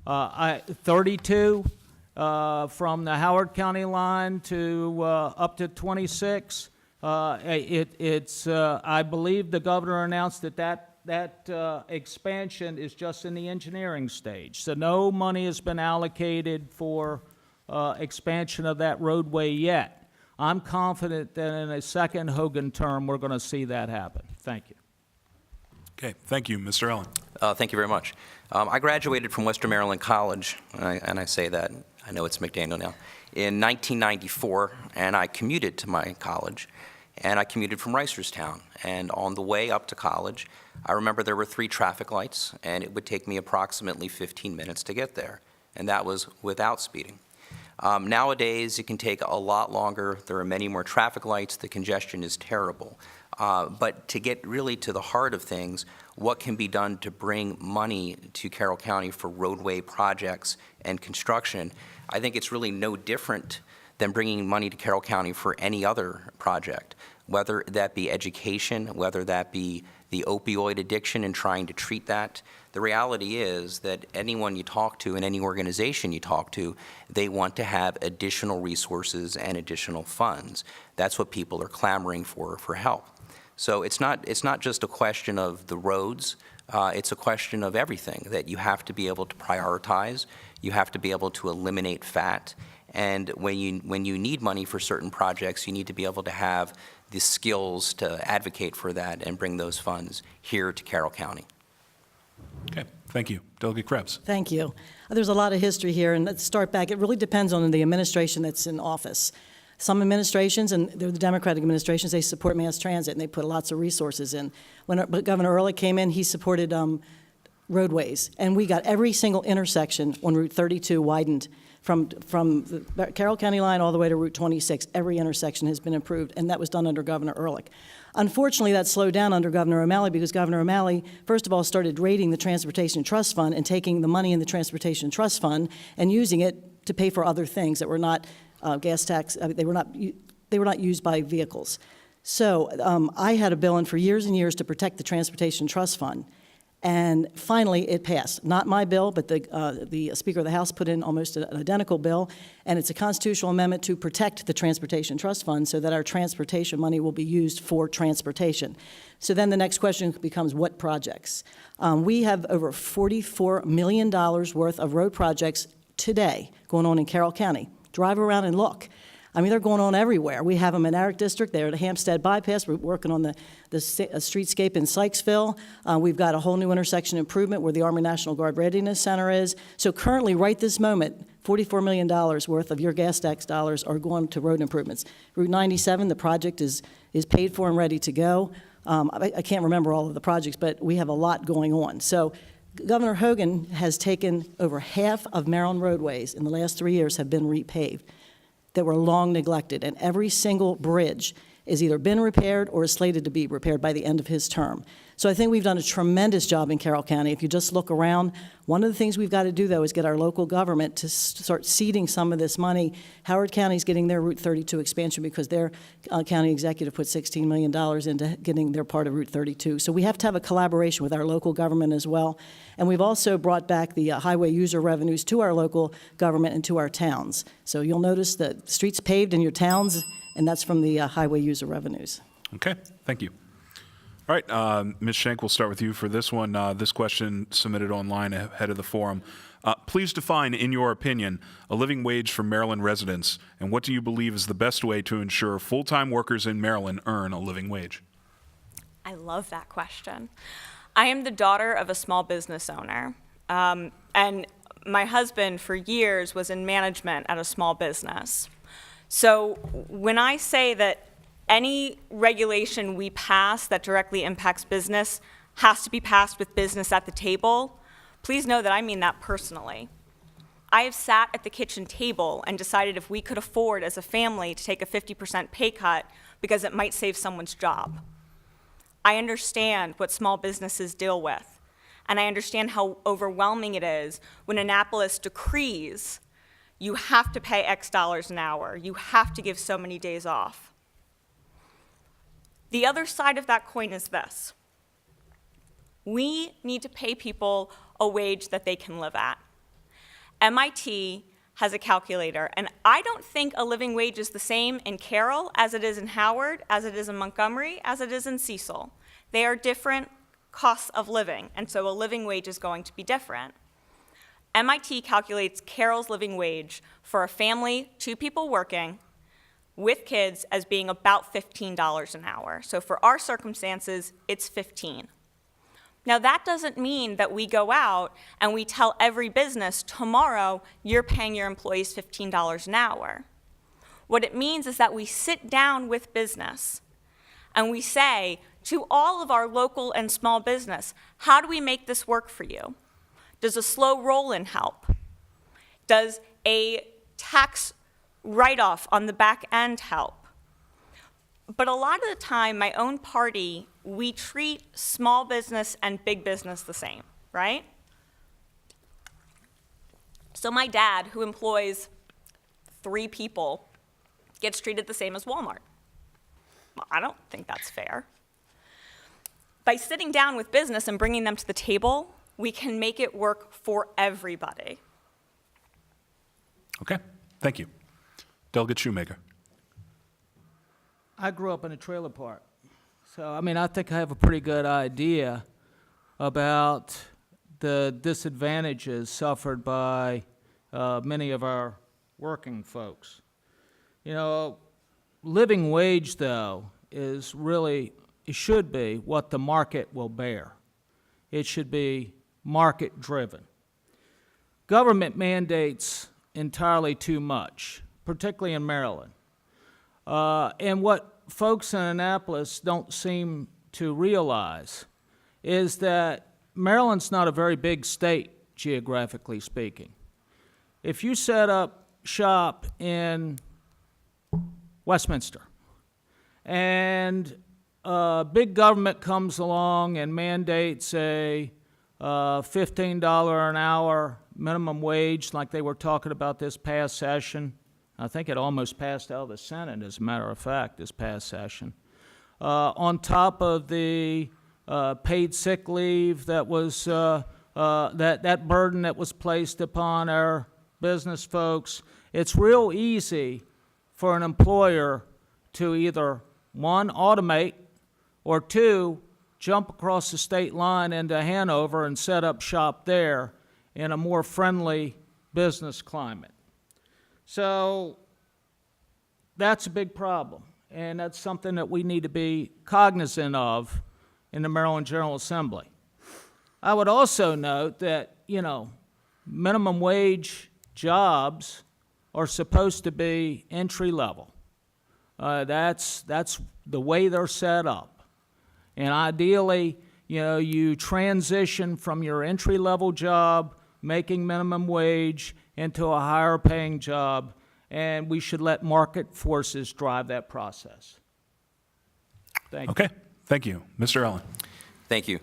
32 from the Howard County line to up to 26. I believe the governor announced that expansion is just in the engineering stage. So no money has been allocated for expansion of that roadway yet. I'm confident that in a second Hogan term, we're going to see that happen. Thank you. Okay, thank you. Mr. Ellin. Thank you very much. I graduated from Western Maryland College, and I say that, I know it's McDaniel now, in 1994, and I commuted to my college, and I commuted from Reisterstown. And on the way up to college, I remember there were 3 traffic lights, and it would take me approximately 15 minutes to get there, and that was without speeding. Nowadays, it can take a lot longer. There are many more traffic lights. The congestion is terrible. But to get really to the heart of things, what can be done to bring money to Carroll County for roadway projects and construction, I think it's really no different than bringing money to Carroll County for any other project, whether that be education, whether that be the opioid addiction and trying to treat that. The reality is that anyone you talk to and any organization you talk to, they want to have additional resources and additional funds. That's what people are clamoring for help. So it's not just a question of the roads, it's a question of everything, that you have to be able to prioritize, you have to be able to eliminate fat, and when you need money for certain projects, you need to be able to have the skills to advocate for that and bring those funds here to Carroll County. Okay, thank you. Delegate Krebs. Thank you. There's a lot of history here, and let's start back. It really depends on the administration that's in office. Some administrations, and they're the Democratic administrations, they support mass transit, and they put lots of resources in. When Governor Ellin came in, he supported roadways, and we got every single intersection on Route 32 widened from the Carroll County line all the way to Route 26. Every intersection has been improved, and that was done under Governor Ellin. Unfortunately, that slowed down under Governor O'Malley because Governor O'Malley, first of all, started raiding the Transportation Trust Fund and taking the money in the Transportation Trust Fund and using it to pay for other things that were not gas tax. They were not used by vehicles. So I had a bill in for years and years to protect the Transportation Trust Fund. And finally, it passed. Not my bill, but the Speaker of the House put in almost an identical bill, and it's a constitutional amendment to protect the Transportation Trust Fund so that our transportation money will be used for transportation. So then the next question becomes, what projects? We have over $44 million worth of road projects today going on in Carroll County. Drive around and look. I mean, they're going on everywhere. We have them in Eric District. They're at Hampstead Bypass. We're working on the streetscape in Sykesville. We've got a whole new intersection improvement where the Army National Guard Readiness Center is. So currently, right this moment, $44 million worth of your gas tax dollars are going to road improvements. Route 97, the project is paid for and ready to go. I can't remember all of the projects, but we have a lot going on. So Governor Hogan has taken over half of Maryland roadways in the last 3 years have been repaved that were long neglected, and every single bridge is either been repaired or is slated to be repaired by the end of his term. So I think we've done a tremendous job in Carroll County. If you just look around, one of the things we've got to do, though, is get our local government to start seeding some of this money. Howard County's getting their Route 32 expansion because their county executive put $16 million into getting their part of Route 32. So we have to have a collaboration with our local government as well. And we've also brought back the highway user revenues to our local government and to our towns. So you'll notice that streets paved in your towns, and that's from the highway user revenues. Okay, thank you. All right, Ms. Shank, we'll start with you for this one. This question submitted online ahead of the forum. Please define, in your opinion, a living wage for Maryland residents, and what do you believe is the best way to ensure full-time workers in Maryland earn a living wage? I love that question. I am the daughter of a small business owner, and my husband for years was in management at a small business. So when I say that any regulation we pass that directly impacts business has to be passed with business at the table, please know that I mean that personally. I have sat at the kitchen table and decided if we could afford as a family to take a 50% pay cut because it might save someone's job. I understand what small businesses deal with, and I understand how overwhelming it is when Annapolis decrees you have to pay X dollars an hour, you have to give so many days off. The other side of that coin is this. We need to pay people a wage that they can live at. MIT has a calculator, and I don't think a living wage is the same in Carroll as it is in Howard, as it is in Montgomery, as it is in Cecil. They are different costs of living, and so a living wage is going to be different. MIT calculates Carroll's living wage for a family, 2 people working, with kids as being about $15 an hour. So for our circumstances, it's $15. Now that doesn't mean that we go out and we tell every business, tomorrow you're paying your employees $15 an hour. What it means is that we sit down with business and we say to all of our local and small business, how do we make this work for you? Does a slow roll-in help? Does a tax write-off on the back end help? But a lot of the time, my own party, we treat small business and big business the same, right? So my dad, who employs 3 people, gets treated the same as Walmart. Well, I don't think that's fair. By sitting down with business and bringing them to the table, we can make it work for everybody. Okay, thank you. Delegate Shoemaker. I grew up in a trailer park. So, I mean, I think I have a pretty good idea about the disadvantages suffered by many of our working folks. You know, living wage, though, is really, it should be what the market will bear. It should be market-driven. Government mandates entirely too much, particularly in Maryland. And what folks in Annapolis don't seem to realize is that Maryland's not a very big state, geographically speaking. If you set up shop in Westminster and big government comes along and mandates a $15 an hour minimum wage like they were talking about this past session, I think it almost passed out of the Senate, as a matter of fact, this past session. On top of the paid sick leave that was that burden that was placed upon our business folks, it's real easy for an employer to either, 1, automate, or 2, jump across the state line into Hanover and set up shop there in a more friendly business climate. So that's a big problem, and that's something that we need to be cognizant of in the Maryland General Assembly. I would also note that, you know, minimum wage jobs are supposed to be entry level. That's the way they're set up. And ideally, you know, you transition from your entry level job, making minimum wage, into a higher paying job, and we should let market forces drive that process. Thank you. Okay, thank you. Mr. Ellin. Thank you.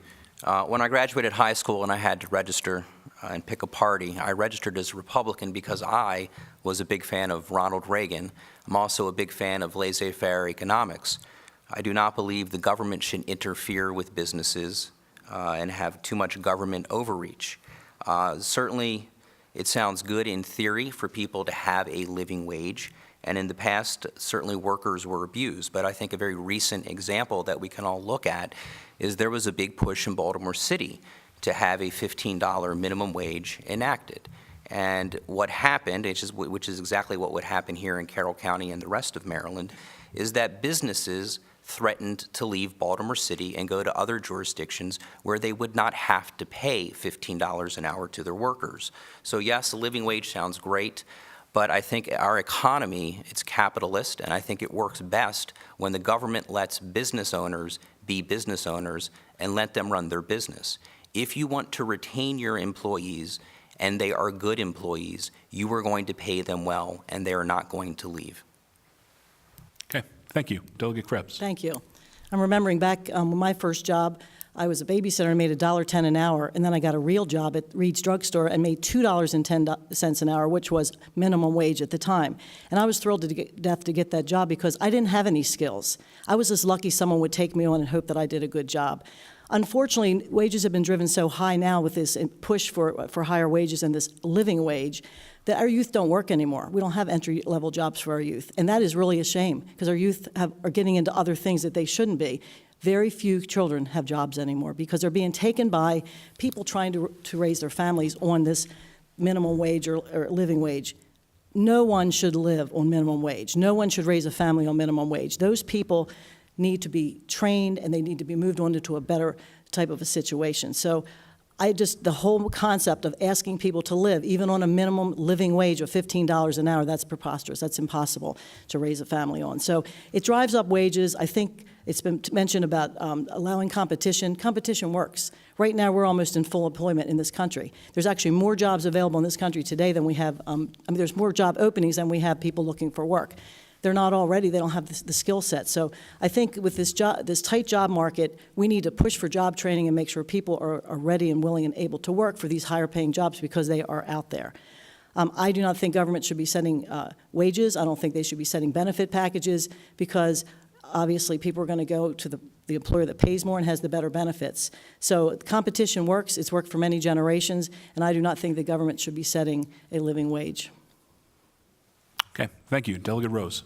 When I graduated high school and I had to register and pick a party, I registered as a Republican because I was a big fan of Ronald Reagan. I'm also a big fan of laissez-faire economics. I do not believe the government should interfere with businesses and have too much government overreach. Certainly, it sounds good in theory for people to have a living wage, And in the past, certainly workers were abused. But I think a very recent example that we can all look at is there was a big push in Baltimore City to have a $15 minimum wage enacted. And what happened, which is exactly what would happen here in Carroll County and the rest of Maryland, is that businesses threatened to leave Baltimore City and go to other jurisdictions where they would not have to pay $15 an hour to their workers. So yes, a living wage sounds great, but I think our economy, it's capitalist, and I think it works best when the government lets business owners be business owners and let them run their business. If you want to retain your employees and they are good employees, you are going to pay them well and they are not going to leave. Okay, thank you. Delegate Krebs. Thank you. I'm remembering back my first job, I was a babysitter and made $1.10 an hour, and then I got a real job at Reed's Drugstore and made $2.10 an hour, which was minimum wage at the time. And I was thrilled to death to get that job because I didn't have any skills. I was just lucky someone would take me on and hope that I did a good job. Unfortunately, wages have been driven so high now with this push for higher wages and this living wage that our youth don't work anymore. We don't have entry-level jobs for our youth, and that is really a shame because our youth are getting into other things that they shouldn't be. Very few children have jobs anymore because they're being taken by people trying to raise their families on this minimum wage or living wage. No one should live on minimum wage. No one should raise a family on minimum wage. Those people need to be trained and they need to be moved on into a better type of a situation. So the whole concept of asking people to live, even on a minimum living wage of $15 an hour, that's preposterous. That's impossible to raise a family on. So it drives up wages. I think it's been mentioned about allowing competition. Competition works. Right now, we're almost in full employment in this country. There's actually more jobs available in this country today than we have, there's more job openings than we have people looking for work. They're not all ready. They don't have the skill set. So I think with this tight job market, we need to push for job training and make sure people are ready and willing and able to work for these higher paying jobs because they are out there. I do not think government should be setting wages. I don't think they should be setting benefit packages because obviously people are going to go to the employer that pays more and has the better benefits. So competition works. It's worked for many generations, and I do not think the government should be setting a living wage. Okay, thank you. Delegate Rose.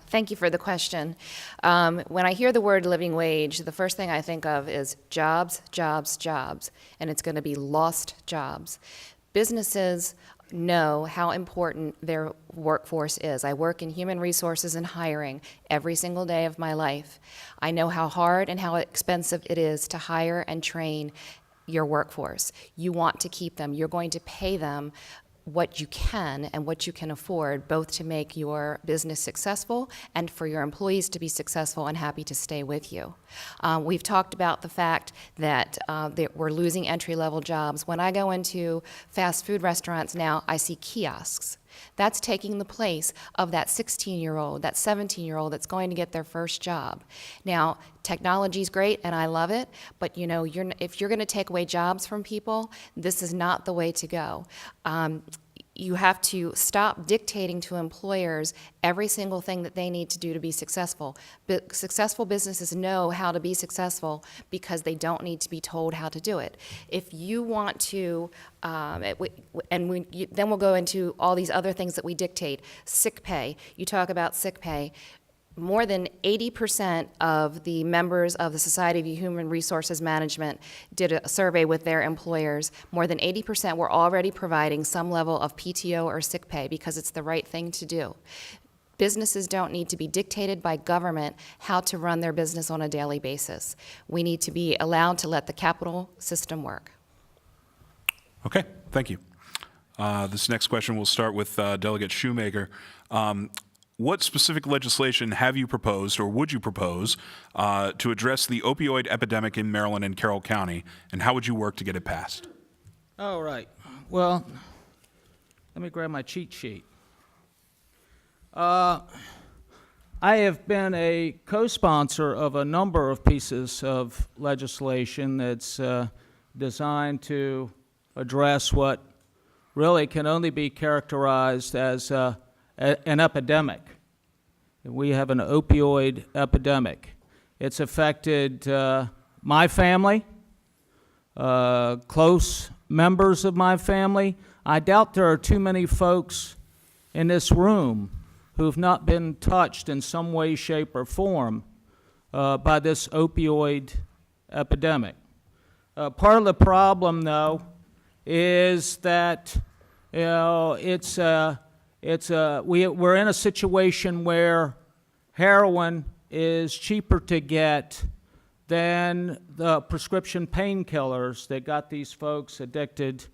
Thank you for the question. When I hear the word living wage, the first thing I think of is jobs, jobs, jobs, and it's going to be lost jobs. Businesses know how important their workforce is. I work in human resources and hiring every single day of my life. I know how hard and how expensive it is to hire and train your workforce. You want to keep them. You're going to pay them what you can and what you can afford, both to make your business successful and for your employees to be successful and happy to stay with you. We've talked about the fact that we're losing entry-level jobs. When I go into fast food restaurants now, I see kiosks. That's taking the place of that 16-year-old, that 17-year-old that's going to get their first job. Now, technology's great and I love it, but if you're going to take away jobs from people, this is not the way to go. You have to stop dictating to employers every single thing that they need to do to be successful. But successful businesses know how to be successful because they don't need to be told how to do it. If you want to, then we'll go into all these other things that we dictate. Sick pay. You talk about sick pay. More than 80% of the members of the Society of Human Resources Management did a survey with their employers. More than 80% were already providing some level of PTO or sick pay because it's the right thing to do. Businesses don't need to be dictated by government how to run their business on a daily basis. We need to be allowed to let the capital system work. Okay, thank you. This next question will start with Delegate Shoemaker. What specific legislation have you proposed or would you propose to address the opioid epidemic in Maryland and Carroll County, and how would you work to get it passed? All right. Well, let me grab my cheat sheet. I have been a co-sponsor of a number of pieces of legislation that's designed to address what really can only be characterized as an epidemic. We have an opioid epidemic. It's affected my family, close members of my family. I doubt there are too many folks in this room who've not been touched in some way, shape, or form by this opioid epidemic. Part of the problem, though, is that we're in a situation where heroin is cheaper to get than the prescription painkillers that got these folks addicted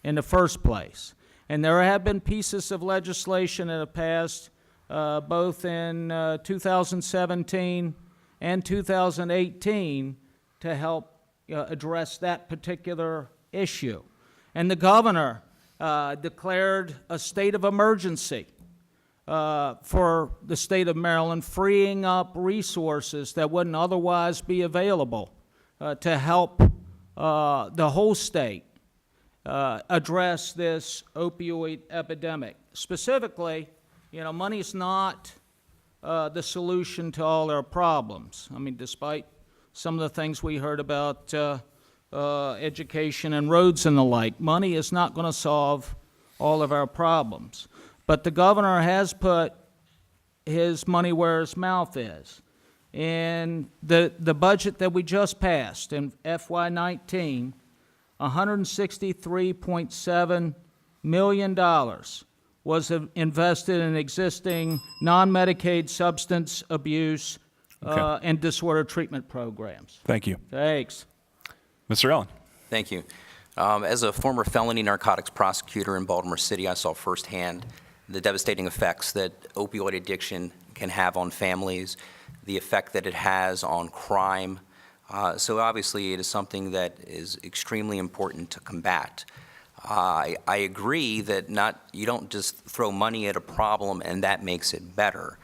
in the first place. And there have been pieces of legislation that have passed both in 2017 and 2018 to help address that particular issue. And the governor declared a state of emergency for the state of Maryland, freeing up resources that wouldn't otherwise be available to help the whole state address this opioid epidemic. Specifically, money's not the solution to all our problems. I mean, despite some of the things we heard about education and roads and the like, money is not going to solve all of our problems. But the governor has put his money where his mouth is. In the budget that we just passed in FY19, $163.7 million was invested in existing non-Medicaid substance abuse and disorder treatment programs. Thank you. Thanks. Mr. Ellin. Thank you. As a former felony narcotics prosecutor in Baltimore City, I saw firsthand the devastating effects that opioid addiction can have on families, the effect that it has on crime. So obviously it is something that is extremely important to combat. I agree that you don't just throw money at a problem and that makes it better.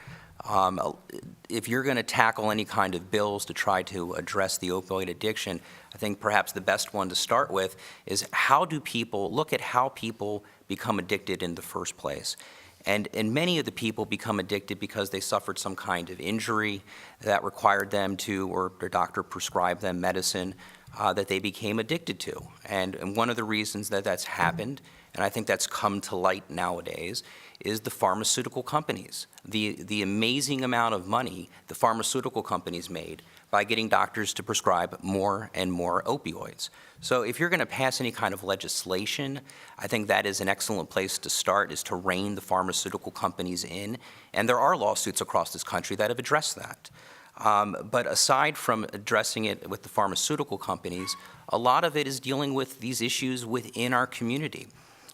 If you're going to tackle any kind of bills to try to address the opioid addiction, I think perhaps the best one to start with is look at how people become addicted in the first place. And many of the people become addicted because they suffered some kind of injury that required them to, or their doctor prescribed them medicine that they became addicted to. And one of the reasons that that's happened, and I think that's come to light nowadays, is the pharmaceutical companies. The amazing amount of money the pharmaceutical companies made by getting doctors to prescribe more and more opioids. So if you're going to pass any kind of legislation, I think that is an excellent place to start, is to rein the pharmaceutical companies in. And there are lawsuits across this country that have addressed that. But aside from addressing it with the pharmaceutical companies, a lot of it is dealing with these issues within our community.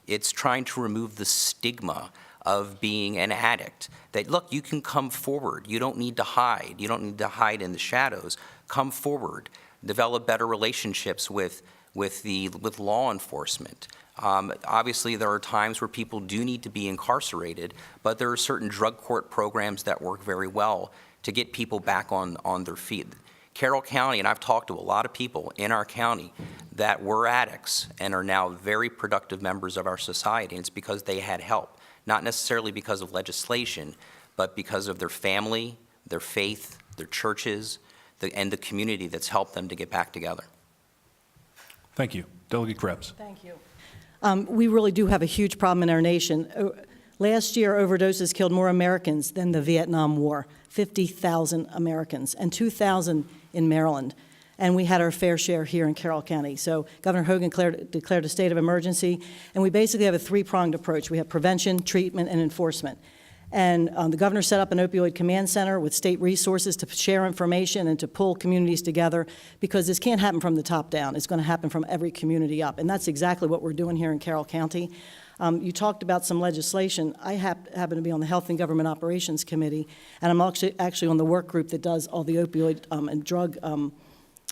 It's trying to remove the stigma of being an addict. That, look, you can come forward. You don't need to hide. You don't need to hide in the shadows. Come forward. Develop better relationships with law enforcement. Obviously, there are times where people do need to be incarcerated, but there are certain drug court programs that work very well to get people back on their feet. Carroll County, and I've talked to a lot of people in our county that were addicts and are now very productive members of our society, and it's because they had help. Not necessarily because of legislation, but because of their family, their faith, their churches, and the community that's helped them to get back together. Thank you. Delegate Krebs. Thank you. We really do have a huge problem in our nation. Last year, overdoses killed more Americans than the Vietnam War, 50,000 Americans, and 2,000 in Maryland. And we had our fair share here in Carroll County. So Governor Hogan declared a state of emergency, and we basically have a three-pronged approach. We have prevention, treatment, and enforcement. And the governor set up an opioid command center with state resources to share information and to pull communities together, because this can't happen from the top down. It's going to happen from every community up, and that's exactly what we're doing here in Carroll County. You talked about some legislation. I happen to be on the Health and Government Operations Committee, and I'm actually on the work group that does all the opioid and drug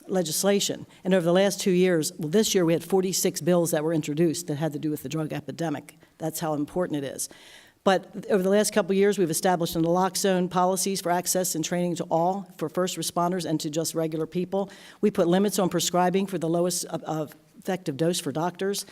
legislation. And over the last 2 years, well, this year we had 46 bills that were introduced that had to do with the drug epidemic. That's how important it is. But over the last couple of years, we've established naloxone policies for access and training to all, for first responders and to just regular people. We put limits on prescribing for the lowest effective dose for doctors.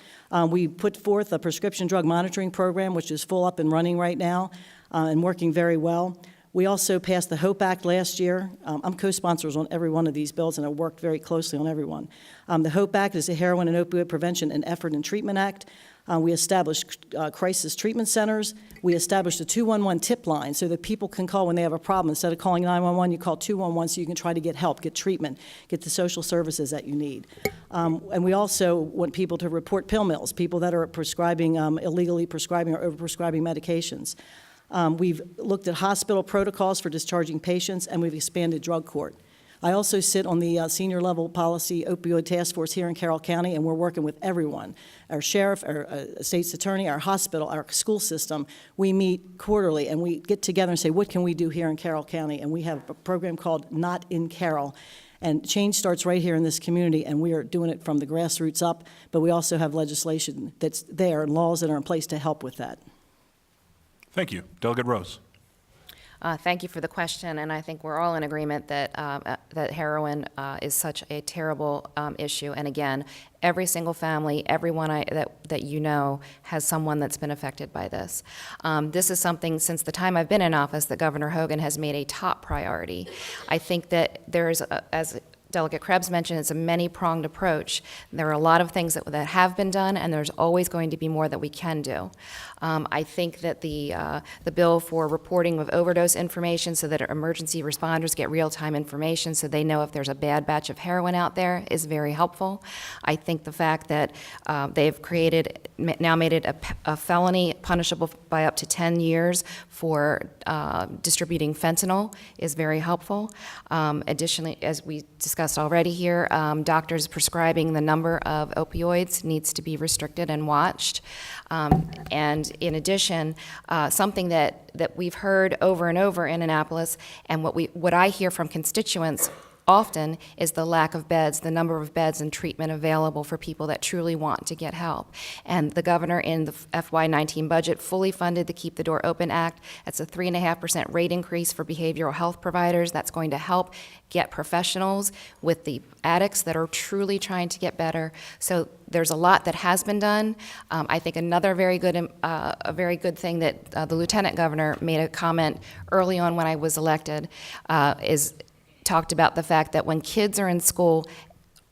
We put forth a prescription drug monitoring program, which is full up and running right now and working very well. We also passed the HOPE Act last year. I'm co-sponsors on every one of these bills, and I worked very closely on every one. The HOPE Act is the Heroin and Opioid Prevention and Effort and Treatment Act. We established crisis treatment centers. We established a 211 tip line so that people can call when they have a problem. Instead of calling 911, you call 211 so you can try to get help, get treatment, get the social services that you need. And we also want people to report pill mills, people that are prescribing, illegally prescribing or overprescribing medications. We've looked at hospital protocols for discharging patients, and we've expanded drug court. I also sit on the senior level policy opioid task force here in Carroll County, and we're working with everyone, our sheriff, our state's attorney, our hospital, our school system. We meet quarterly, and we get together and say, what can we do here in Carroll County? And we have a program called Not in Carroll. And change starts right here in this community, and we are doing it from the grassroots up, but we also have legislation that's there and laws that are in place to help with that. Thank you. Delegate Rose. Thank you for the question, and I think we're all in agreement that that heroin is such a terrible issue. And again, every single family, everyone that you know, has someone that's been affected by this. This is something, since the time I've been in office, that Governor Hogan has made a top priority. I think that there's, as Delegate Krebs mentioned, it's a many-pronged approach. There are a lot of things that have been done, and there's always going to be more that we can do. I think that the bill for reporting of overdose information so that emergency responders get real-time information so they know if there's a bad batch of heroin out there is very helpful. I think the fact that they've now made it a felony punishable by up to 10 years for distributing fentanyl is very helpful. Additionally, as we discussed already here, doctors prescribing the number of opioids needs to be restricted and watched. And in addition, something that we've heard over and over in Annapolis, and what I hear from constituents often is the lack of beds, the number of beds and treatment available for people that truly want to get help. And the governor in the FY19 budget fully funded the Keep the Door Open Act. That's a 3.5% rate increase for behavioral health providers. That's going to help get professionals with the addicts that are truly trying to get better. So there's a lot that has been done. I think another very good thing that the lieutenant governor made a comment early on when I was elected is talked about the fact that when kids are in school,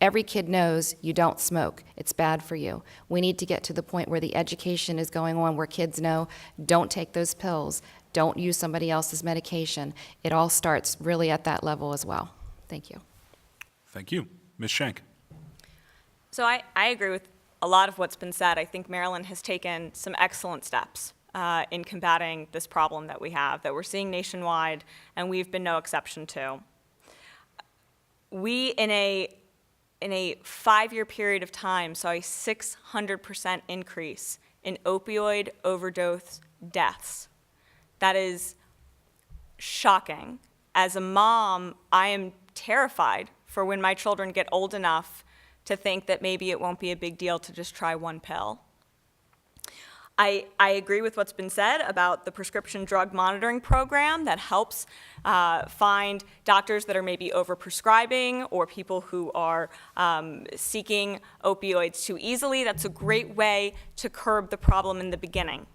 every kid knows you don't smoke. It's bad for you. We need to get to the point where the education is going on where kids know, don't take those pills, don't use somebody else's medication. It all starts really at that level as well. Thank you. Thank you. Ms. Shank. So I agree with a lot of what's been said. I think Maryland has taken some excellent steps in combating this problem that we have, that we're seeing nationwide, and we've been no exception to. We, in a 5-year period of time, saw a 600% increase in opioid overdose deaths. That is shocking. As a mom, I am terrified for when my children get old enough to think that maybe it won't be a big deal to just try one pill. I agree with what's been said about the prescription drug monitoring program that helps find doctors that are maybe overprescribing or people who are seeking opioids too easily. That's a great way to curb the problem in the beginning.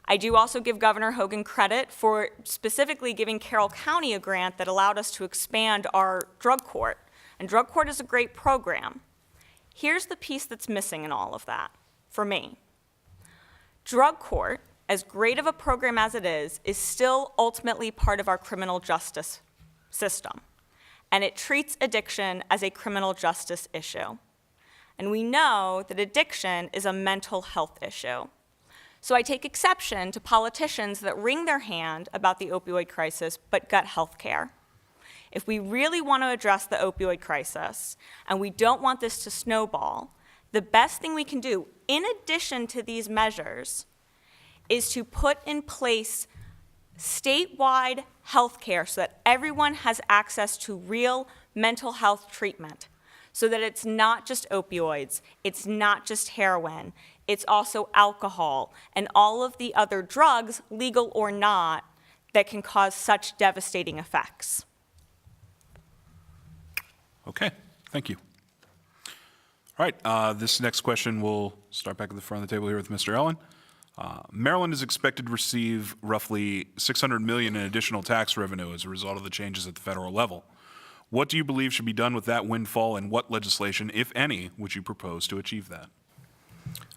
I do also give Governor Hogan credit for specifically giving Carroll County a grant that allowed us to expand our drug court. And drug court is a great program. Here's the piece that's missing in all of that for me. Drug court, as great of a program as it is still ultimately part of our criminal justice system. And it treats addiction as a criminal justice issue. And we know that addiction is a mental health issue. So I take exception to politicians that wring their hand about the opioid crisis but gut health care. If we really want to address the opioid crisis and we don't want this to snowball, the best thing we can do, in addition to these measures, is to put in place statewide health care so that everyone has access to real mental health treatment, so that it's not just opioids, it's not just heroin, it's also alcohol and all of the other drugs, legal or not, that can cause such devastating effects. Okay, thank you. All right, this next question will start back at the front of the table here with Mr. Ellin. Maryland is expected to receive roughly $600 million in additional tax revenue as a result of the changes at the federal level. What do you believe should be done with that windfall, and what legislation, if any, would you propose to achieve that?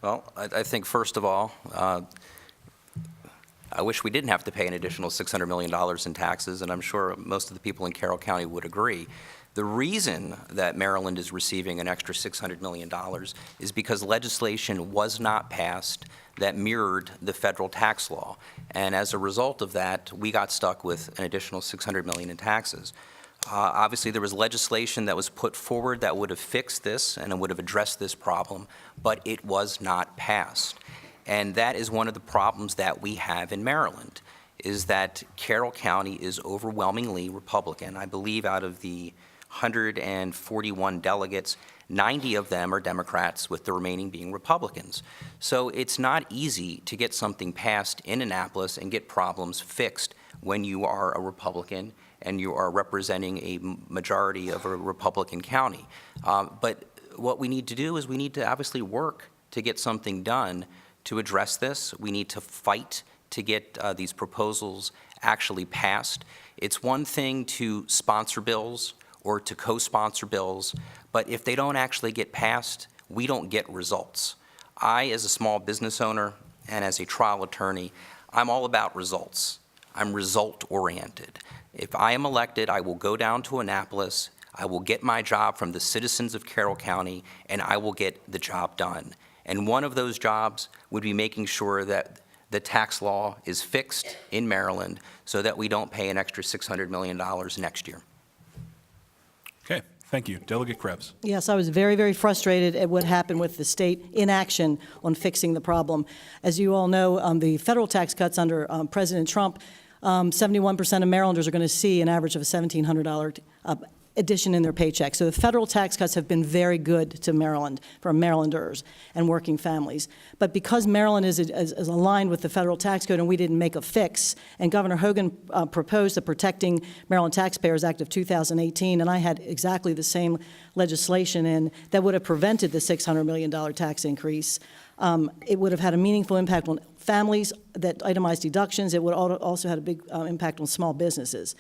Well, I think first of all, I wish we didn't have to pay an additional $600 million in taxes, and I'm sure most of the people in Carroll County would agree. The reason that Maryland is receiving an extra $600 million is because legislation was not passed that mirrored the federal tax law. And as a result of that, we got stuck with an additional $600 million in taxes. Obviously, there was legislation that was put forward that would have fixed this and it would have addressed this problem, but it was not passed. And that is one of the problems that we have in Maryland, is that Carroll County is overwhelmingly Republican. I believe out of the 141 delegates, 90 of them are Democrats, with the remaining being Republicans. So it's not easy to get something passed in Annapolis and get problems fixed when you are a Republican and you are representing a majority of a Republican county. But what we need to do is we need to obviously work to get something done to address this. We need to fight to get these proposals actually passed. It's one thing to sponsor bills or to co-sponsor bills, but if they don't actually get passed, we don't get results. I, as a small business owner and as a trial attorney, I'm all about results. I'm result-oriented. If I am elected, I will go down to Annapolis, I will get my job from the citizens of Carroll County, and I will get the job done. And one of those jobs would be making sure that the tax law is fixed in Maryland so that we don't pay an extra $600 million next year. Okay, thank you. Delegate Krebs. Yes, I was very, very frustrated at what happened with the state inaction on fixing the problem. As you all know, the federal tax cuts under President Trump, 71% of Marylanders are going to see an average of a $1,700 addition in their paycheck. So the federal tax cuts have been very good to Maryland, for Marylanders and working families. But because Maryland is aligned with the federal tax code and we didn't make a fix, and Governor Hogan proposed the Protecting Maryland Taxpayers Act of 2018, and I had exactly the same legislation in that would have prevented the $600 million tax increase. It would have had a meaningful impact on families that itemized deductions. It would also had a big impact on small businesses.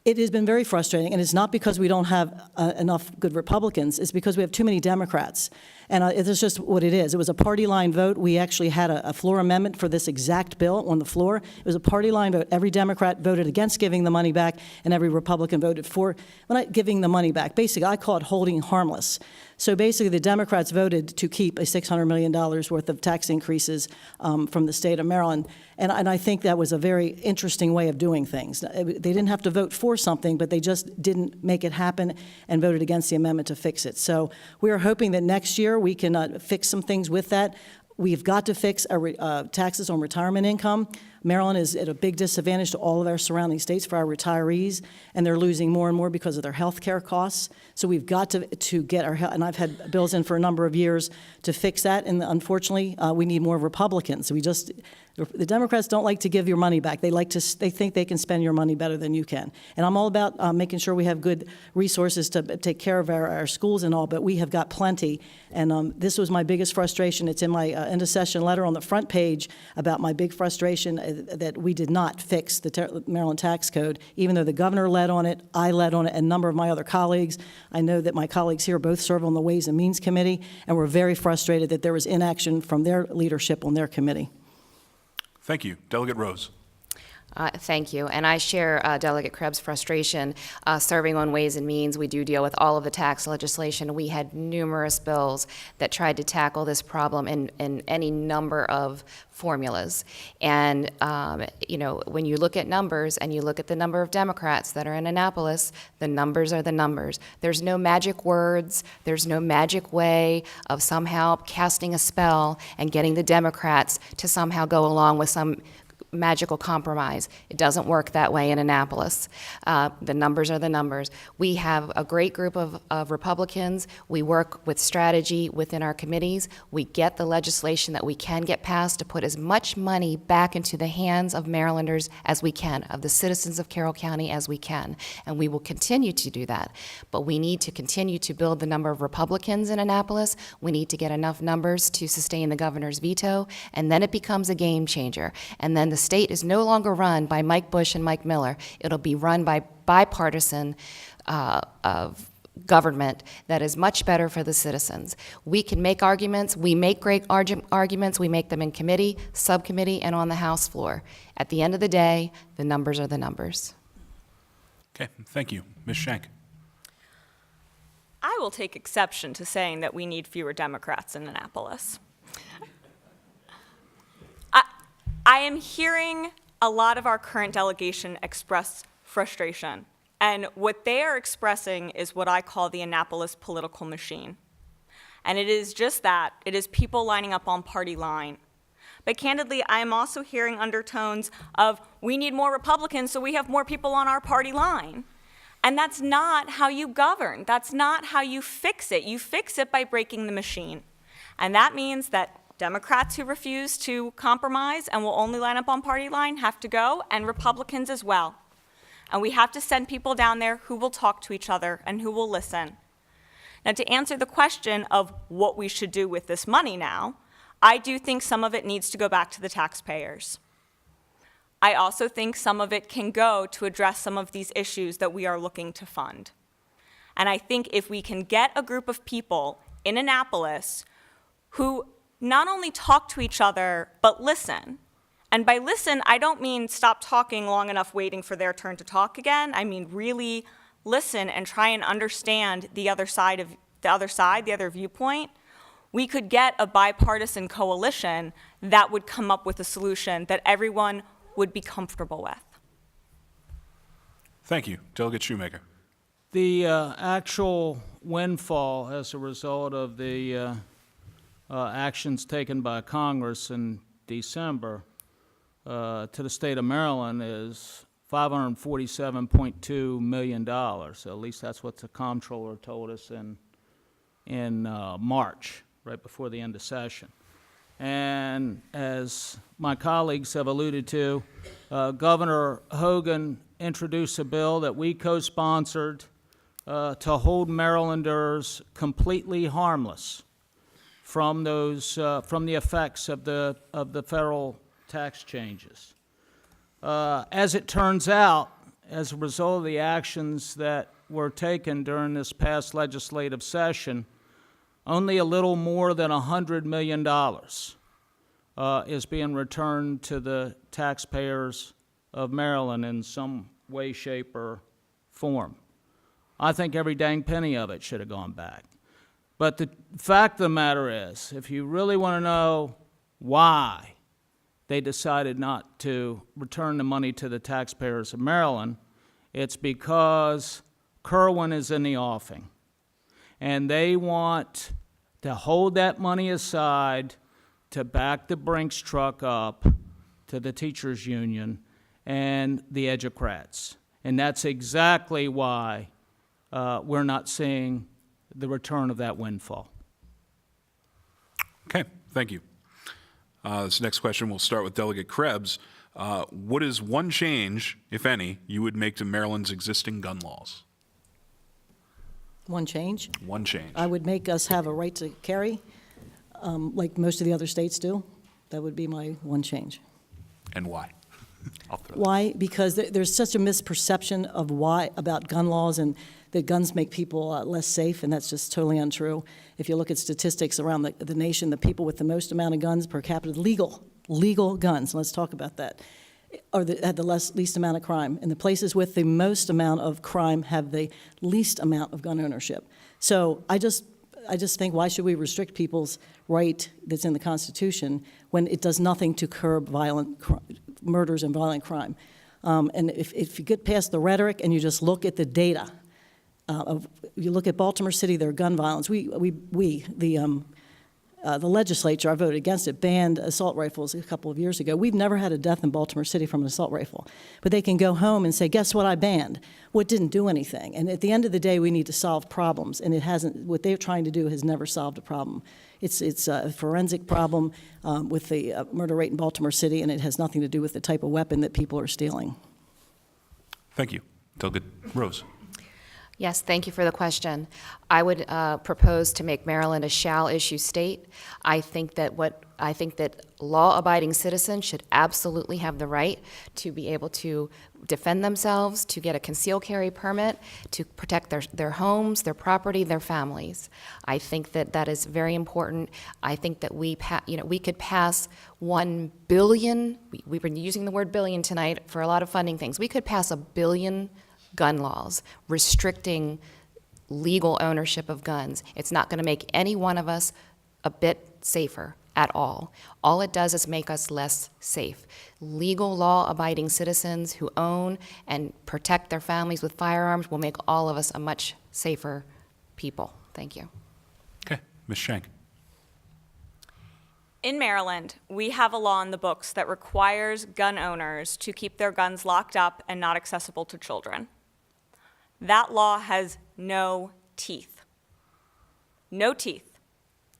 It has been very frustrating, and it's not because we don't have enough good Republicans. It's because we have too many Democrats. And it's just what it is. It was a party line vote. We actually had a floor amendment for this exact bill on the floor. It was a party line vote. Every Democrat voted against giving the money back, and every Republican voted for not giving the money back. Basically, I call it holding harmless. So basically, the Democrats voted to keep a $600 million worth of tax increases from the state of Maryland. And I think that was a very interesting way of doing things. They didn't have to vote for something, but they just didn't make it happen and voted against the amendment to fix it. So we are hoping that next year we can fix some things with that. We've got to fix our taxes on retirement income. Maryland is at a big disadvantage to all of our surrounding states for our retirees, and they're losing more and more because of their health care costs. So we've got to get our health, and I've had bills in for a number of years to fix that, and unfortunately, we need more Republicans. The Democrats don't like to give your money back. They think they can spend your money better than you can. And I'm all about making sure we have good resources to take care of our schools and all, but we have got plenty. And this was my biggest frustration. It's in my end of session letter on the front page about my big frustration that we did not fix the Maryland tax code, even though the governor led on it, I led on it, and a number of my other colleagues. I know that my colleagues here both serve on the Ways and Means Committee, and we're very frustrated that there was inaction from their leadership on their committee. Thank you. Delegate Rose. Thank you. And I share Delegate Krebs' frustration. Serving on Ways and Means, we do deal with all of the tax legislation. We had numerous bills that tried to tackle this problem in any number of formulas. And, when you look at numbers and you look at the number of Democrats that are in Annapolis, the numbers are the numbers. There's no magic words. There's no magic way of somehow casting a spell and getting the Democrats to somehow go along with some magical compromise. It doesn't work that way in Annapolis. The numbers are the numbers. We have a great group of Republicans. We work with strategy within our committees. We get the legislation that we can get passed to put as much money back into the hands of Marylanders as we can, of the citizens of Carroll County as we can. And we will continue to do that. But we need to continue to build the number of Republicans in Annapolis. We need to get enough numbers to sustain the governor's veto, and then it becomes a game changer. And then the state is no longer run by Mike Bush and Mike Miller. It'll be run by bipartisan of government that is much better for the citizens. We can make arguments. We make great arguments. We make them in committee, subcommittee, and on the House floor. At the end of the day, the numbers are the numbers. Okay, thank you. Ms. Shank. I will take exception to saying that we need fewer Democrats in Annapolis. I am hearing a lot of our current delegation express frustration, and what they are expressing is what I call the Annapolis political machine. And it is just that. It is people lining up on party line. But candidly, I am also hearing undertones of, we need more Republicans so we have more people on our party line. And that's not how you govern. That's not how you fix it. You fix it by breaking the machine. And that means that Democrats who refuse to compromise and will only line up on party line have to go, and Republicans as well. And we have to send people down there who will talk to each other and who will listen. Now, to answer the question of what we should do with this money now, I do think some of it needs to go back to the taxpayers. I also think some of it can go to address some of these issues that we are looking to fund. And I think if we can get a group of people in Annapolis who not only talk to each other, but listen. And by listen, I don't mean stop talking long enough waiting for their turn to talk again. I mean really listen and try and understand the other viewpoint. We could get a bipartisan coalition that would come up with a solution that everyone would be comfortable with. Thank you. Delegate Shoemaker. The actual windfall as a result of the actions taken by Congress in December to the state of Maryland is $547.2 million. So at least that's what the comptroller told us in March, right before the end of session. And as my colleagues have alluded to, Governor Hogan introduced a bill that we co-sponsored to hold Marylanders completely harmless from from the effects of the federal tax changes. As it turns out, as a result of the actions that were taken during this past legislative session, only a little more than $100 million is being returned to the taxpayers of Maryland in some way, shape, or form. I think every dang penny of it should have gone back. But the fact of the matter is, if you really want to know why they decided not to return the money to the taxpayers of Maryland, it's because Kerwin is in the offing. And they want to hold that money aside to back the Brinks truck up to the teachers' union and the educrats. And that's exactly why we're not seeing the return of that windfall. Okay, thank you. This next question will start with Delegate Krebs. What is one change, if any, you would make to Maryland's existing gun laws? One change? One change. I would make us have a right to carry, like most of the other states do. That would be my one change. And why? I'll throw that. Why? Because there's such a misperception of why about gun laws and that guns make people less safe, and that's just totally untrue. If you look at statistics around the nation, the people with the most amount of guns per capita, legal guns, let's talk about that, had the least amount of crime. And the places with the most amount of crime have the least amount of gun ownership. So I just think, why should we restrict people's right that's in the Constitution when it does nothing to curb violent murders and violent crime? And if you get past the rhetoric and you just look at the data, you look at Baltimore City, their gun violence. The the legislature, I voted against it, banned assault rifles a couple of years ago. We've never had a death in Baltimore City from an assault rifle. But they can go home and say, guess what I banned? Well, it didn't do anything. And at the end of the day, we need to solve problems. And it hasn't, what they're trying to do has never solved a problem. It's a forensic problem with the murder rate in Baltimore City, and it has nothing to do with the type of weapon that people are stealing. Thank you. Delegate Rose. Yes, thank you for the question. I would propose to make Maryland a shall-issue state. I think that law-abiding citizens should absolutely have the right to be able to defend themselves, to get a concealed carry permit, to protect their homes, their property, their families. I think that is very important. I think that we could pass 1 billion. We've been using the word billion tonight for a lot of funding things. We could pass 1 billion gun laws restricting legal ownership of guns. It's not going to make any one of us a bit safer at all. All it does is make us less safe. Legal law-abiding citizens who own and protect their families with firearms will make all of us a much safer people. Thank you. Okay, Ms. Shank. In Maryland, we have a law in the books that requires gun owners to keep their guns locked up and not accessible to children. That law has no teeth. No teeth.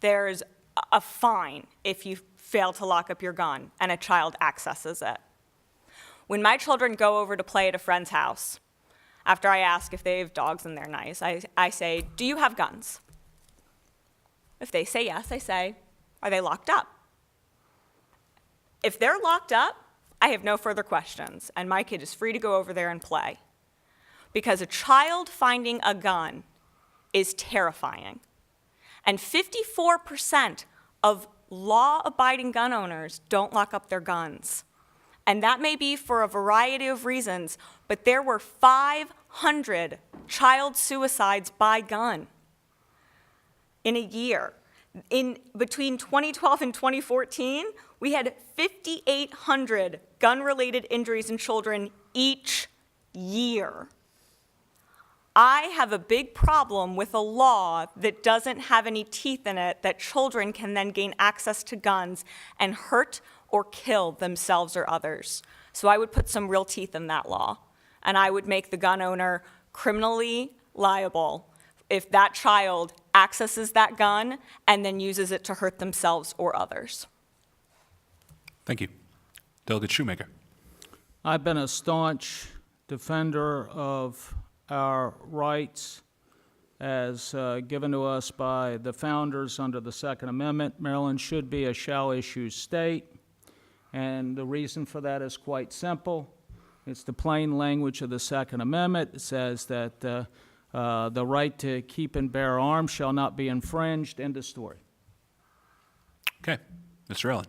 There's a fine if you fail to lock up your gun and a child accesses it. When my children go over to play at a friend's house, after I ask if they have dogs and they're nice, I say, do you have guns? If they say yes, I say, are they locked up? If they're locked up, I have no further questions, and my kid is free to go over there and play. Because a child finding a gun is terrifying. And 54% of law-abiding gun owners don't lock up their guns. And that may be for a variety of reasons, but there were 500 child suicides by gun in a year. Between 2012 and 2014, we had 5,800 gun-related injuries in children each year. I have a big problem with a law that doesn't have any teeth in it, that children can then gain access to guns and hurt or kill themselves or others. So I would put some real teeth in that law, and I would make the gun owner criminally liable if that child accesses that gun and then uses it to hurt themselves or others. Thank you. Delegate Shoemaker. I've been a staunch defender of our rights as given to us by the founders under the Second Amendment. Maryland should be a shall-issue state, and the reason for that is quite simple. It's the plain language of the Second Amendment. It says that the right to keep and bear arms shall not be infringed. End of story. Okay, Mr. Ellin.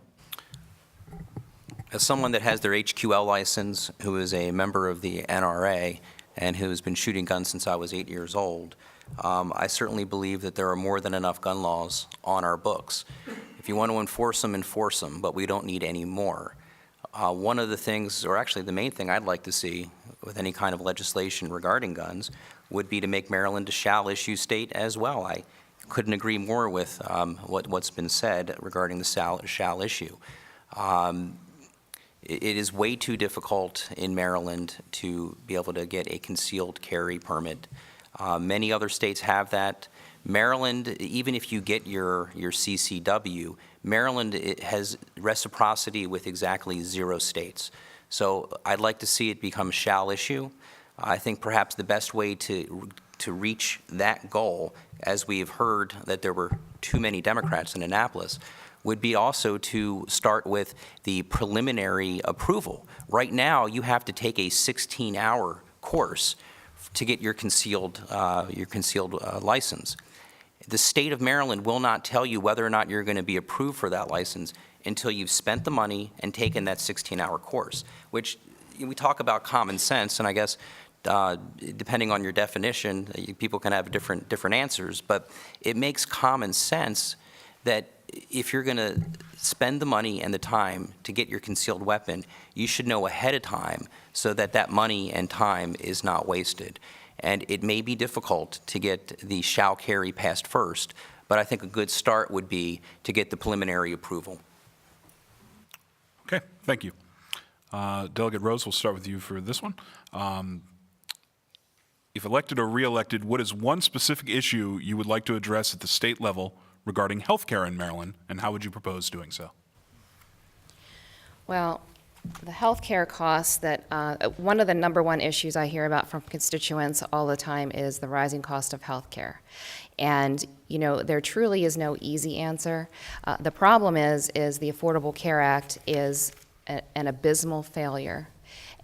As someone that has their HQL license, who is a member of the NRA, and who has been shooting guns since I was 8 years old, I certainly believe that there are more than enough gun laws on our books. If you want to enforce them, but we don't need any more. One of the things, or actually the main thing I'd like to see with any kind of legislation regarding guns would be to make Maryland a shall-issue state as well. I couldn't agree more with what's been said regarding the shall issue. It is way too difficult in Maryland to be able to get a concealed carry permit. Many other states have that. Maryland, even if you get your CCW, Maryland has reciprocity with exactly 0 states. So I'd like to see it become shall issue. I think perhaps the best way to reach that goal, as we've heard that there were too many Democrats in Annapolis, would be also to start with the preliminary approval. Right now, you have to take a 16-hour course to get your concealed license. The state of Maryland will not tell you whether or not you're going to be approved for that license until you've spent the money and taken that 16-hour course, which we talk about common sense, and I guess depending on your definition, people can have different answers, but it makes common sense that if you're going to spend the money and the time to get your concealed weapon, you should know ahead of time so that that money and time is not wasted. And it may be difficult to get the shall carry passed first, but I think a good start would be to get the preliminary approval. Okay, thank you. Delegate Rose, we'll start with you for this one. If elected or re-elected, what is one specific issue you would like to address at the state level regarding health care in Maryland, and how would you propose doing so? Well, the healthcare costs that, one of the number one issues I hear about from constituents all the time is the rising cost of healthcare. And, you know, there truly is no easy answer. The problem is the Affordable Care Act is an abysmal failure.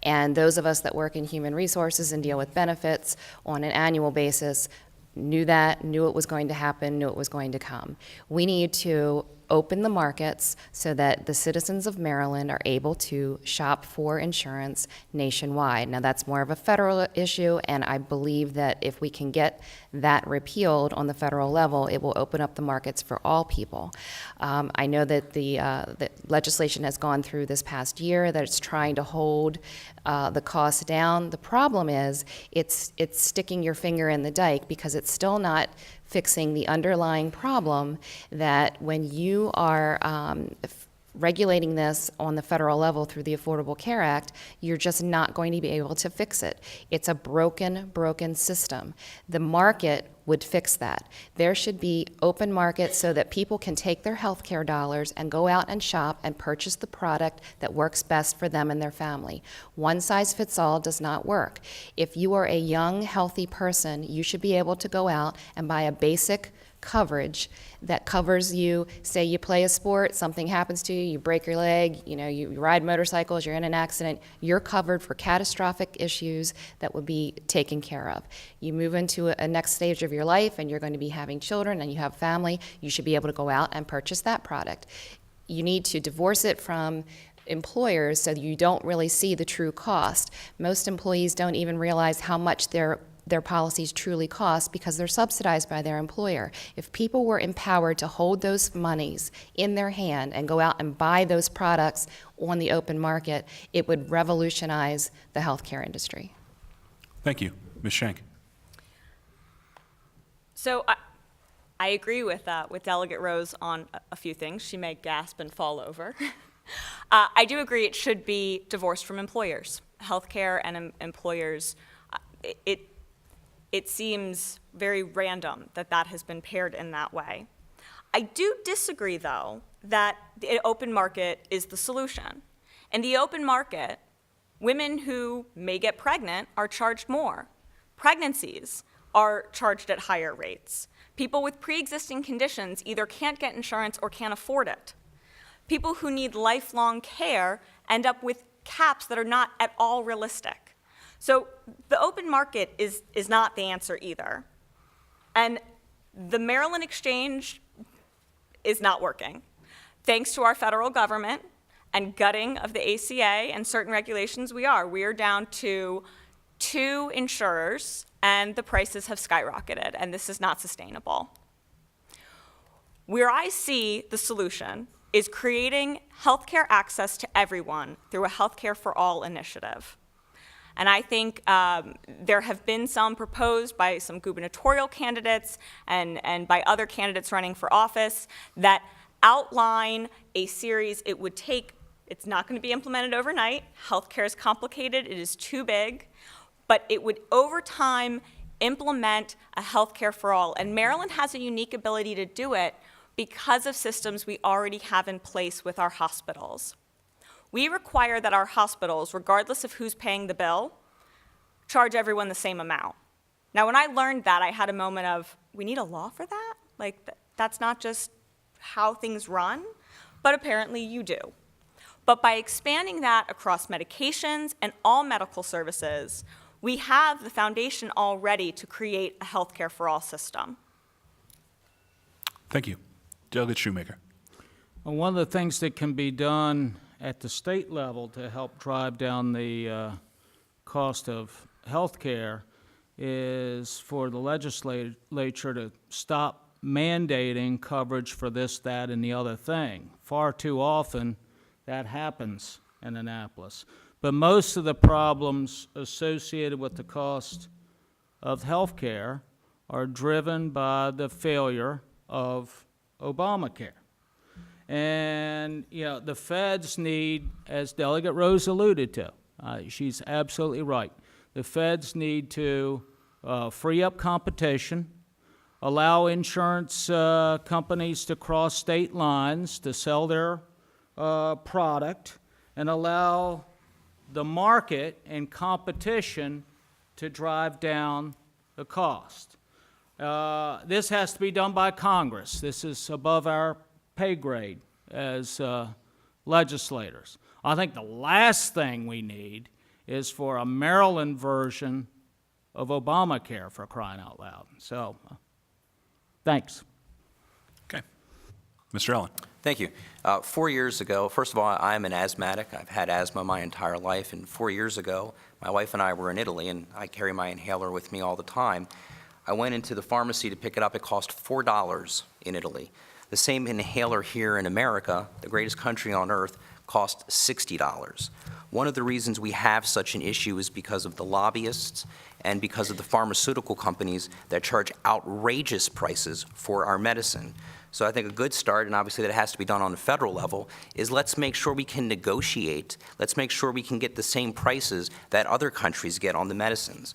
And those of us that work in human resources and deal with benefits on an annual basis knew it was going to happen, knew it was going to come. We need to open the markets so that the citizens of Maryland are able to shop for insurance nationwide. Now, that's more of a federal issue, and I believe that if we can get that repealed on the federal level, it will open up the markets for all people. I know that the legislation has gone through this past year, that it's trying to hold the costs down. The problem is it's sticking your finger in the dike because it's still not fixing the underlying problem that when you are regulating this on the federal level through the Affordable Care Act, you're just not going to be able to fix it. It's a broken system. The market would fix that. There should be open markets so that people can take their health care dollars and go out and shop and purchase the product that works best for them and their family. One size fits all does not work. If you are a young, healthy person, you should be able to go out and buy a basic coverage that covers you. Say you play a sport, something happens to you, you break your leg, you ride motorcycles, you're in an accident, you're covered for catastrophic issues that will be taken care of. You move into a next stage of your life and you're going to be having children and you have family, you should be able to go out and purchase that product. You need to divorce it from employers so that you don't really see the true cost. Most employees don't even realize how much their policies truly cost because they're subsidized by their employer. If people were empowered to hold those monies in their hand and go out and buy those products on the open market, it would revolutionize the healthcare industry. Thank you. Ms. Shank. So I agree with Delegate Rose on a few things. She may gasp and fall over. I do agree it should be divorced from employers. Healthcare and employers, it seems very random that has been paired in that way. I do disagree, though, that the open market is the solution. In the open market, women who may get pregnant are charged more. Pregnancies are charged at higher rates. People with pre-existing conditions either can't get insurance or can't afford it. People who need lifelong care end up with caps that are not at all realistic. So the open market is not the answer either. And the Maryland exchange is not working. Thanks to our federal government and gutting of the ACA and certain regulations, we are down to 2 insurers and the prices have skyrocketed, and this is not sustainable. Where I see the solution is creating healthcare access to everyone through a Healthcare for All initiative. And I think there have been some proposed by some gubernatorial candidates and by other candidates running for office that outline a series it would take. It's not going to be implemented overnight. Healthcare is complicated. It is too big. But it would, over time, implement a healthcare for all. And Maryland has a unique ability to do it because of systems we already have in place with our hospitals. We require that our hospitals, regardless of who's paying the bill, charge everyone the same amount. Now, when I learned that, I had a moment of, we need a law for that? Like, that's not just how things run, but apparently you do. But by expanding that across medications and all medical services, we have the foundation already to create a healthcare for all system. Thank you. Delegate Shoemaker. Well, one of the things that can be done at the state level to help drive down the cost of health care is for the legislature to stop mandating coverage for this, that, and the other thing. Far too often that happens in Annapolis. But most of the problems associated with the cost of health care are driven by the failure of Obamacare. And, the feds need, as Delegate Rose alluded to, she's absolutely right. The feds need to free up competition, allow insurance companies to cross state lines to sell their product, and allow the market and competition to drive down the cost. This has to be done by Congress. This is above our pay grade as legislators. I think the last thing we need is for a Maryland version of Obamacare, for crying out loud. So, thanks. Okay. Mr. Ellin. Thank you. 4 years ago, first of all, I'm an asthmatic. I've had asthma my entire life, and 4 years ago, my wife and I were in Italy, and I carry my inhaler with me all the time. I went into the pharmacy to pick it up. It cost $4 in Italy. The same inhaler here in America, the greatest country on earth, cost $60. One of the reasons we have such an issue is because of the lobbyists and because of the pharmaceutical companies that charge outrageous prices for our medicine. So I think a good start, and obviously that has to be done on the federal level, is let's make sure we can negotiate. Let's make sure we can get the same prices that other countries get on the medicines.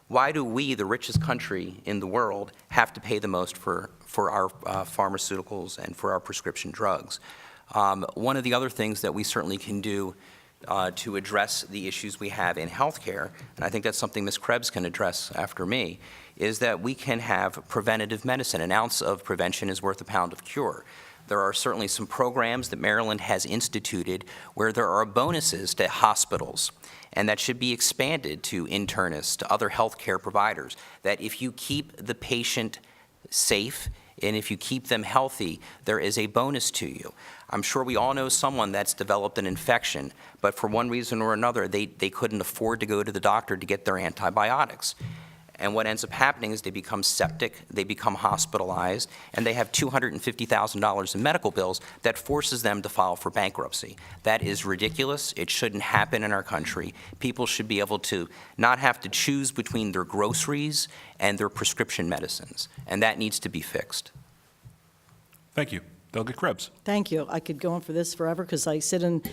Why do we, the richest country in the world, have to pay the most for our pharmaceuticals and for our prescription drugs? One of the other things that we certainly can do to address the issues we have in healthcare, and I think that's something Ms. Krebs can address after me, is that we can have preventative medicine. An ounce of prevention is worth a pound of cure. There are certainly some programs that Maryland has instituted where there are bonuses to hospitals, and that should be expanded to internists, to other healthcare providers, that if you keep the patient safe and if you keep them healthy, there is a bonus to you. I'm sure we all know someone that's developed an infection, but for one reason or another, they couldn't afford to go to the doctor to get their antibiotics. And what ends up happening is they become septic, they become hospitalized, and they have $250,000 in medical bills that forces them to file for bankruptcy. That is ridiculous. It shouldn't happen in our country. People should be able to not have to choose between their groceries and their prescription medicines, and that needs to be fixed. Thank you. Delegate Krebs. Thank you. I could go on for this forever because I sit in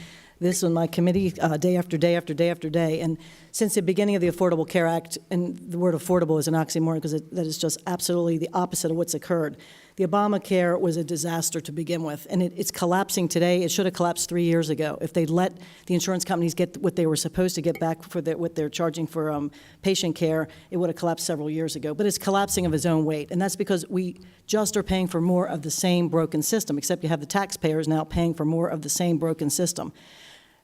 this on my committee day after day after day after day. And since the beginning of the Affordable Care Act, and the word affordable is an oxymoron because that is just absolutely the opposite of what's occurred. The Obamacare was a disaster to begin with, and it's collapsing today. It should have collapsed 3 years ago. If they'd let the insurance companies get what they were supposed to get back for what they're charging for patient care, it would have collapsed several years ago. But it's collapsing of its own weight, and that's because we just are paying for more of the same broken system, except you have the taxpayers now paying for more of the same broken system.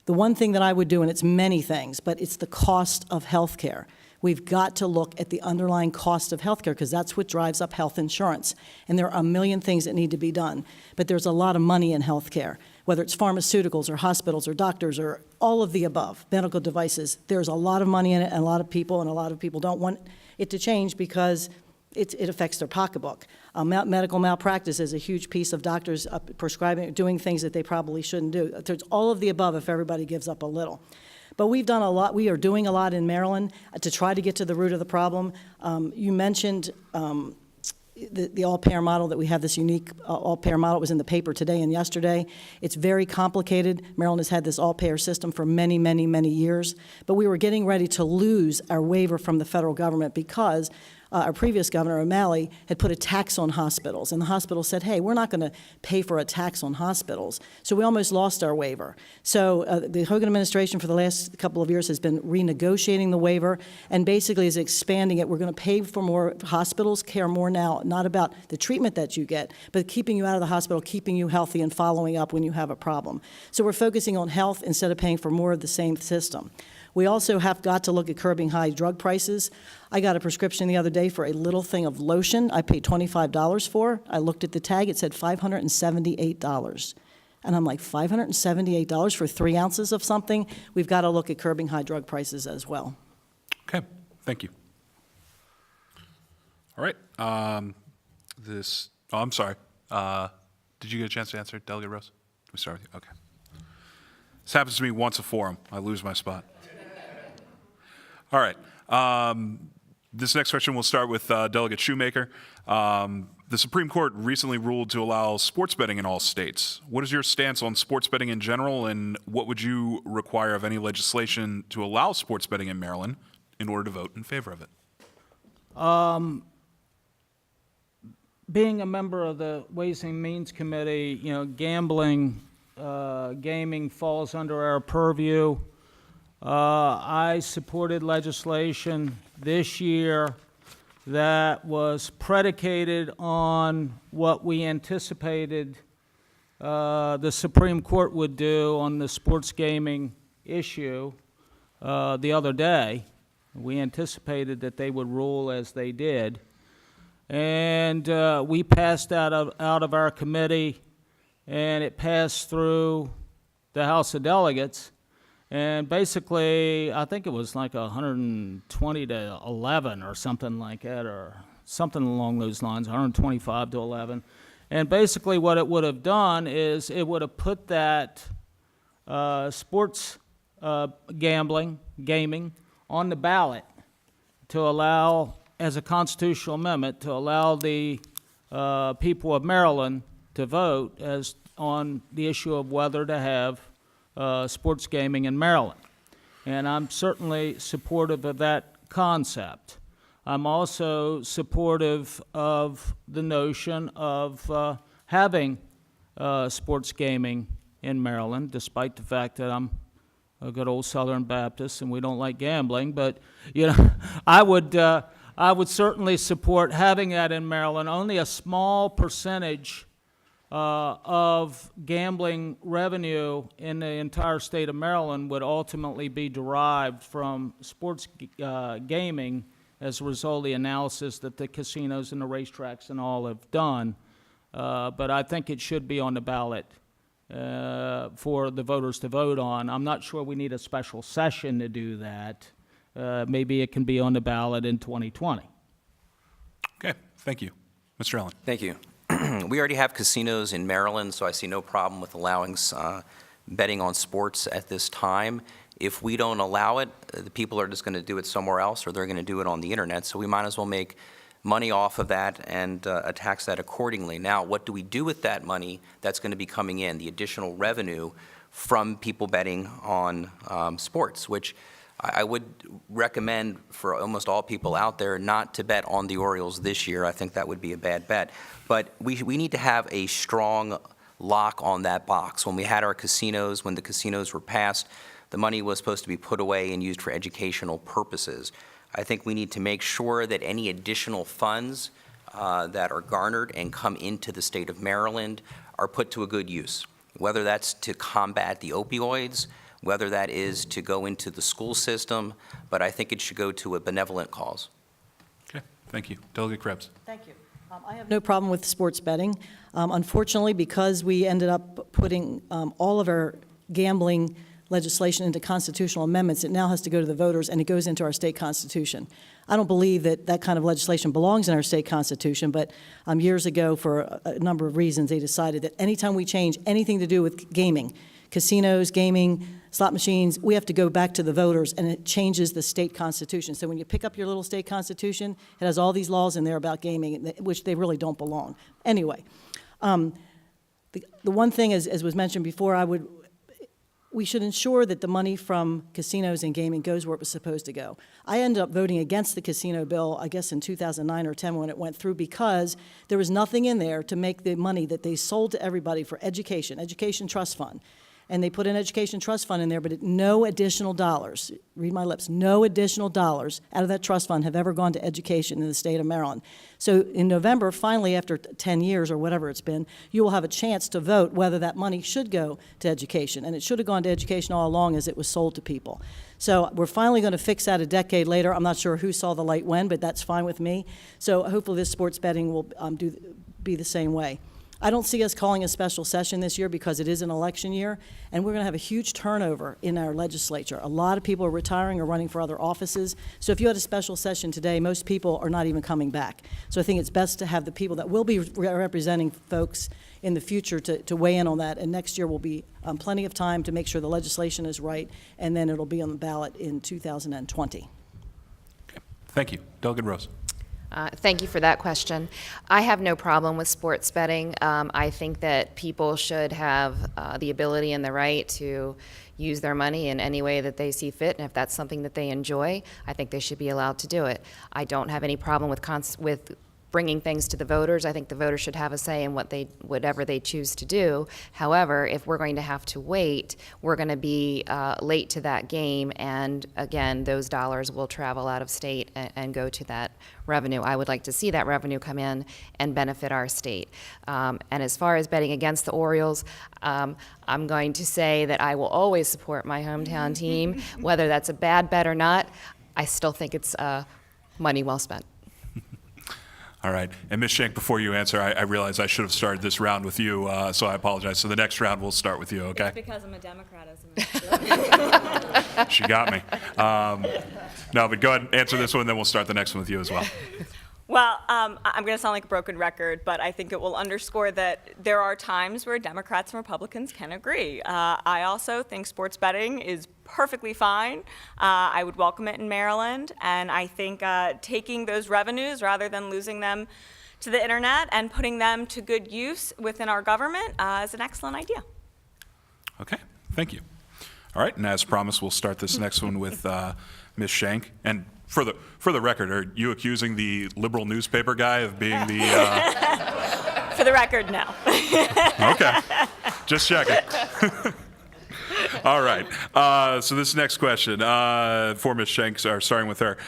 The one thing that I would do, and it's many things, but it's the cost of health care. We've got to look at the underlying cost of health care because that's what drives up health insurance. And there are a million things that need to be done, but there's a lot of money in health care, whether it's pharmaceuticals or hospitals or doctors or all of the above, medical devices. There's a lot of money in it, and a lot of people don't want it to change because it affects their pocketbook. Medical malpractice is a huge piece of doctors prescribing, doing things that they probably shouldn't do. There's all of the above if everybody gives up a little. But we've done a lot, we are doing a lot in Maryland to try to get to the root of the problem. You mentioned the all-payer model, that we have this unique all-payer model. It was in the paper today and yesterday. It's very complicated. Maryland has had this all-payer system for many, many, many years. But we were getting ready to lose our waiver from the federal government because our previous governor, O'Malley, had put a tax on hospitals, and the hospital said, hey, we're not going to pay for a tax on hospitals. So we almost lost our waiver. So the Hogan administration for the last couple of years has been renegotiating the waiver and basically is expanding it. We're going to pay for more. Hospitals care more now, not about the treatment that you get, but keeping you out of the hospital, keeping you healthy, and following up when you have a problem. So we're focusing on health instead of paying for more of the same system. We also have got to look at curbing high drug prices. I got a prescription the other day for a little thing of lotion I paid $25 for. I looked at the tag, it said $578. And I'm like, $578 for 3 ounces of something? We've got to look at curbing high drug prices as well. Okay, thank you. All right. I'm sorry. Did you get a chance to answer, Delegate Rose? We start with you. Okay. This happens to me once a forum. I lose my spot. All right. This next question will start with Delegate Shoemaker. The Supreme Court recently ruled to allow sports betting in all states. What is your stance on sports betting in general, and what would you require of any legislation to allow sports betting in Maryland in order to vote in favor of it? Being a member of the Ways and Means Committee, you know, gambling, gaming falls under our purview. I supported legislation this year that was predicated on what we anticipated the Supreme Court would do on the sports gaming issue the other day. We anticipated that they would rule as they did. And we passed out of our committee, and it passed through the House of Delegates. And basically, I think it was like 120 to 11 or something like that, or something along those lines, 125 to 11. And basically what it would have done is it would have put that sports gaming on the ballot to allow, as a constitutional amendment, to allow the people of Maryland to vote as on the issue of whether to have sports gaming in Maryland. And I'm certainly supportive of that concept. I'm also supportive of the notion of having sports gaming in Maryland, despite the fact that I'm a good old Southern Baptist and we don't like gambling. But, you know, I would certainly support having that in Maryland. Only a small percentage of gambling revenue in the entire state of Maryland would ultimately be derived from sports gaming as a result of the analysis that the casinos and the racetracks and all have done. But I think it should be on the ballot for the voters to vote on. I'm not sure we need a special session to do that. Maybe it can be on the ballot in 2020. Okay, thank you. Mr. Ellin. Thank you. We already have casinos in Maryland, so I see no problem with allowing betting on sports at this time. If we don't allow it, the people are just going to do it somewhere else, or they're going to do it on the internet. So we might as well make money off of that and tax that accordingly. Now, what do we do with that money that's going to be coming in, the additional revenue from people betting on sports, which I would recommend for almost all people out there not to bet on the Orioles this year. I think that would be a bad bet. But we need to have a strong lock on that box. When we had our casinos, when the casinos were passed, the money was supposed to be put away and used for educational purposes. I think we need to make sure that any additional funds that are garnered and come into the state of Maryland are put to a good use, whether that's to combat the opioids, whether that is to go into the school system, but I think it should go to a benevolent cause. Okay, thank you. Delegate Krebs. Thank you. I have no problem with sports betting. Unfortunately, because we ended up putting all of our gambling legislation into constitutional amendments, it now has to go to the voters, and it goes into our state constitution. I don't believe that that kind of legislation belongs in our state constitution, but years ago, for a number of reasons, they decided that anytime we change anything to do with gaming, casinos, gaming, slot machines, we have to go back to the voters, and it changes the state constitution. So when you pick up your little state constitution, it has all these laws in there about gaming, which they really don't belong. Anyway, the one thing, as was mentioned before, we should ensure that the money from casinos and gaming goes where it was supposed to go. I ended up voting against the casino bill, I guess in 2009 or 10 when it went through, because there was nothing in there to make the money that they sold to everybody for education trust fund. And they put an education trust fund in there, but no additional dollars, read my lips, no additional dollars out of that trust fund have ever gone to education in the state of Maryland. So in November, finally, after 10 years or whatever it's been, you will have a chance to vote whether that money should go to education. And it should have gone to education all along as it was sold to people. So we're finally going to fix that a decade later. I'm not sure who saw the light when, but that's fine with me. So hopefully this sports betting will be the same way. I don't see us calling a special session this year because it is an election year, and we're going to have a huge turnover in our legislature. A lot of people are retiring or running for other offices. So if you had a special session today, most people are not even coming back. So I think it's best to have the people that will be representing folks in the future to weigh in on that, and next year will be plenty of time to make sure the legislation is right, and then it'll be on the ballot in 2020. Okay, thank you. Delegate Rose. Thank you for that question. I have no problem with sports betting. I think that people should have the ability and the right to use their money in any way that they see fit, and if that's something that they enjoy, I think they should be allowed to do it. I don't have any problem with bringing things to the voters. I think the voters should have a say in whatever they choose to do. However, if we're going to have to wait, we're going to be late to that game, and again, those dollars will travel out of state and go to that revenue. I would like to see that revenue come in and benefit our state. And as far as betting against the Orioles, I'm going to say that I will always support my hometown team, whether that's a bad bet or not. I still think it's money well spent. All right. And Ms. Shank, before you answer, I realize I should have started this round with you, so I apologize. So the next round we'll start with you, okay? It's because I'm a Democrat, isn't it? She got me. No, but go ahead and answer this one, then we'll start the next one with you as well. Well, I'm going to sound like a broken record, but I think it will underscore that there are times where Democrats and Republicans can agree. I also think sports betting is perfectly fine. I would welcome it in Maryland, and I think taking those revenues rather than losing them to the internet and putting them to good use within our government is an excellent idea. Okay, thank you. All right, and as promised, we'll start this next one with Ms. Shank. And for the record, are you accusing the liberal newspaper guy of being the... For the record, no. Okay, just checking. All right, so this next question for Ms. Shank, starting with her.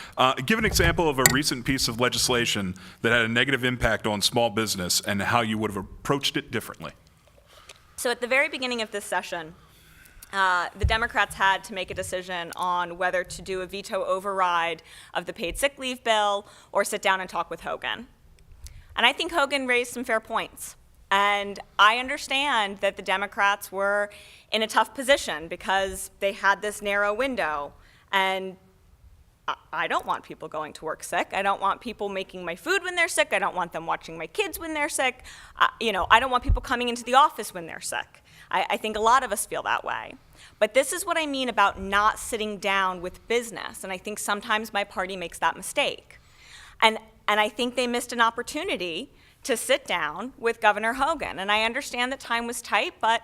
Give an example of a recent piece of legislation that had a negative impact on small business and how you would have approached it differently. So at the very beginning of this session, the Democrats had to make a decision on whether to do a veto override of the paid sick leave bill or sit down and talk with Hogan. And I think Hogan raised some fair points. And I understand that the Democrats were in a tough position because they had this narrow window. And I don't want people going to work sick. I don't want people making my food when they're sick. I don't want them watching my kids when they're sick. I don't want people coming into the office when they're sick. I think a lot of us feel that way. But this is what I mean about not sitting down with business. And I think sometimes my party makes that mistake. And I think they missed an opportunity to sit down with Governor Hogan. And I understand that time was tight, but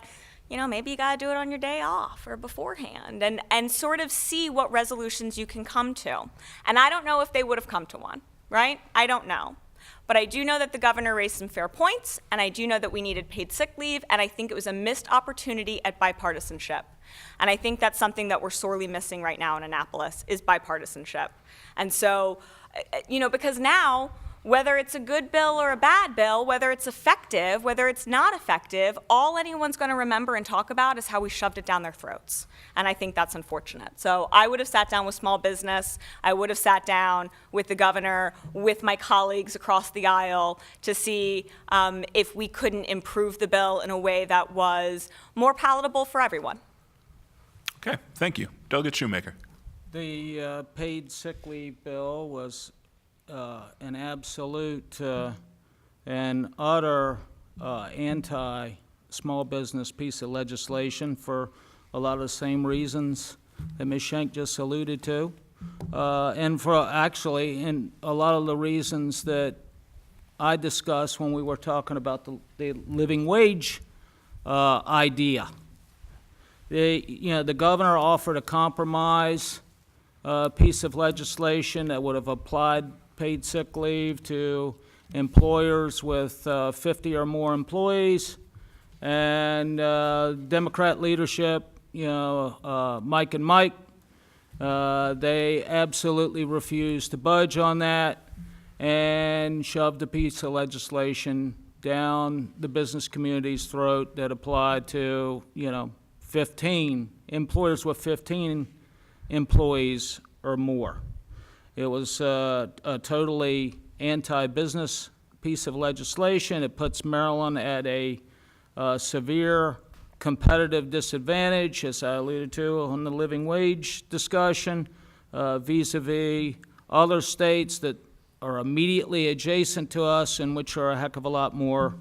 maybe you got to do it on your day off or beforehand and sort of see what resolutions you can come to. And I don't know if they would have come to one, right? I don't know. But I do know that the governor raised some fair points, and I do know that we needed paid sick leave, and I think it was a missed opportunity at bipartisanship. And I think that's something that we're sorely missing right now in Annapolis, is bipartisanship. And so, because now, whether it's a good bill or a bad bill, whether it's effective, whether it's not effective, all anyone's going to remember and talk about is how we shoved it down their throats. And I think that's unfortunate. So I would have sat down with small business. I would have sat down with the governor, with my colleagues across the aisle to see if we couldn't improve the bill in a way that was more palatable for everyone. Okay, thank you. Delegate Shoemaker. The paid sick leave bill was an absolute and utter anti-small business piece of legislation for a lot of the same reasons that Ms. Shank just alluded to, and for actually in a lot of the reasons that I discussed when we were talking about the living wage idea. The governor offered a compromise piece of legislation that would have applied paid sick leave to employers with 50 or more employees, and Democrat leadership, Mike and Mike, they absolutely refused to budge on that and shoved a piece of legislation down the business community's throat that applied to 15 employers with 15 employees or more. It was a totally anti-business piece of legislation. It puts Maryland at a severe competitive disadvantage, as I alluded to on the living wage discussion, vis-a-vis other states that are immediately adjacent to us and which are a heck of a lot more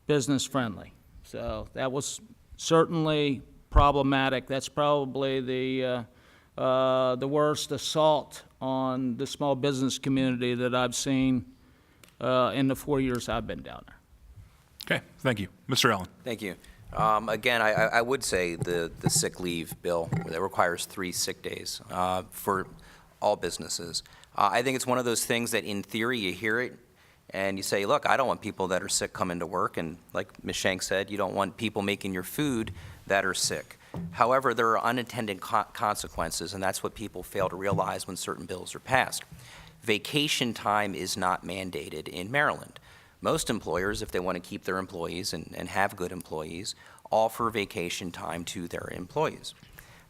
business-friendly. So that was certainly problematic. That's probably the the worst assault on the small business community that I've seen in the 4 years I've been down there. Okay, thank you. Mr. Ellin. Thank you. Again, I would say the sick leave bill that requires 3 sick days for all businesses. I think it's one of those things that in theory you hear it and you say, look, I don't want people that are sick coming to work. And like Ms. Shank said, you don't want people making your food that are sick. However, there are unintended consequences, and that's what people fail to realize when certain bills are passed. Vacation time is not mandated in Maryland. Most employers, if they want to keep their employees and have good employees, offer vacation time to their employees.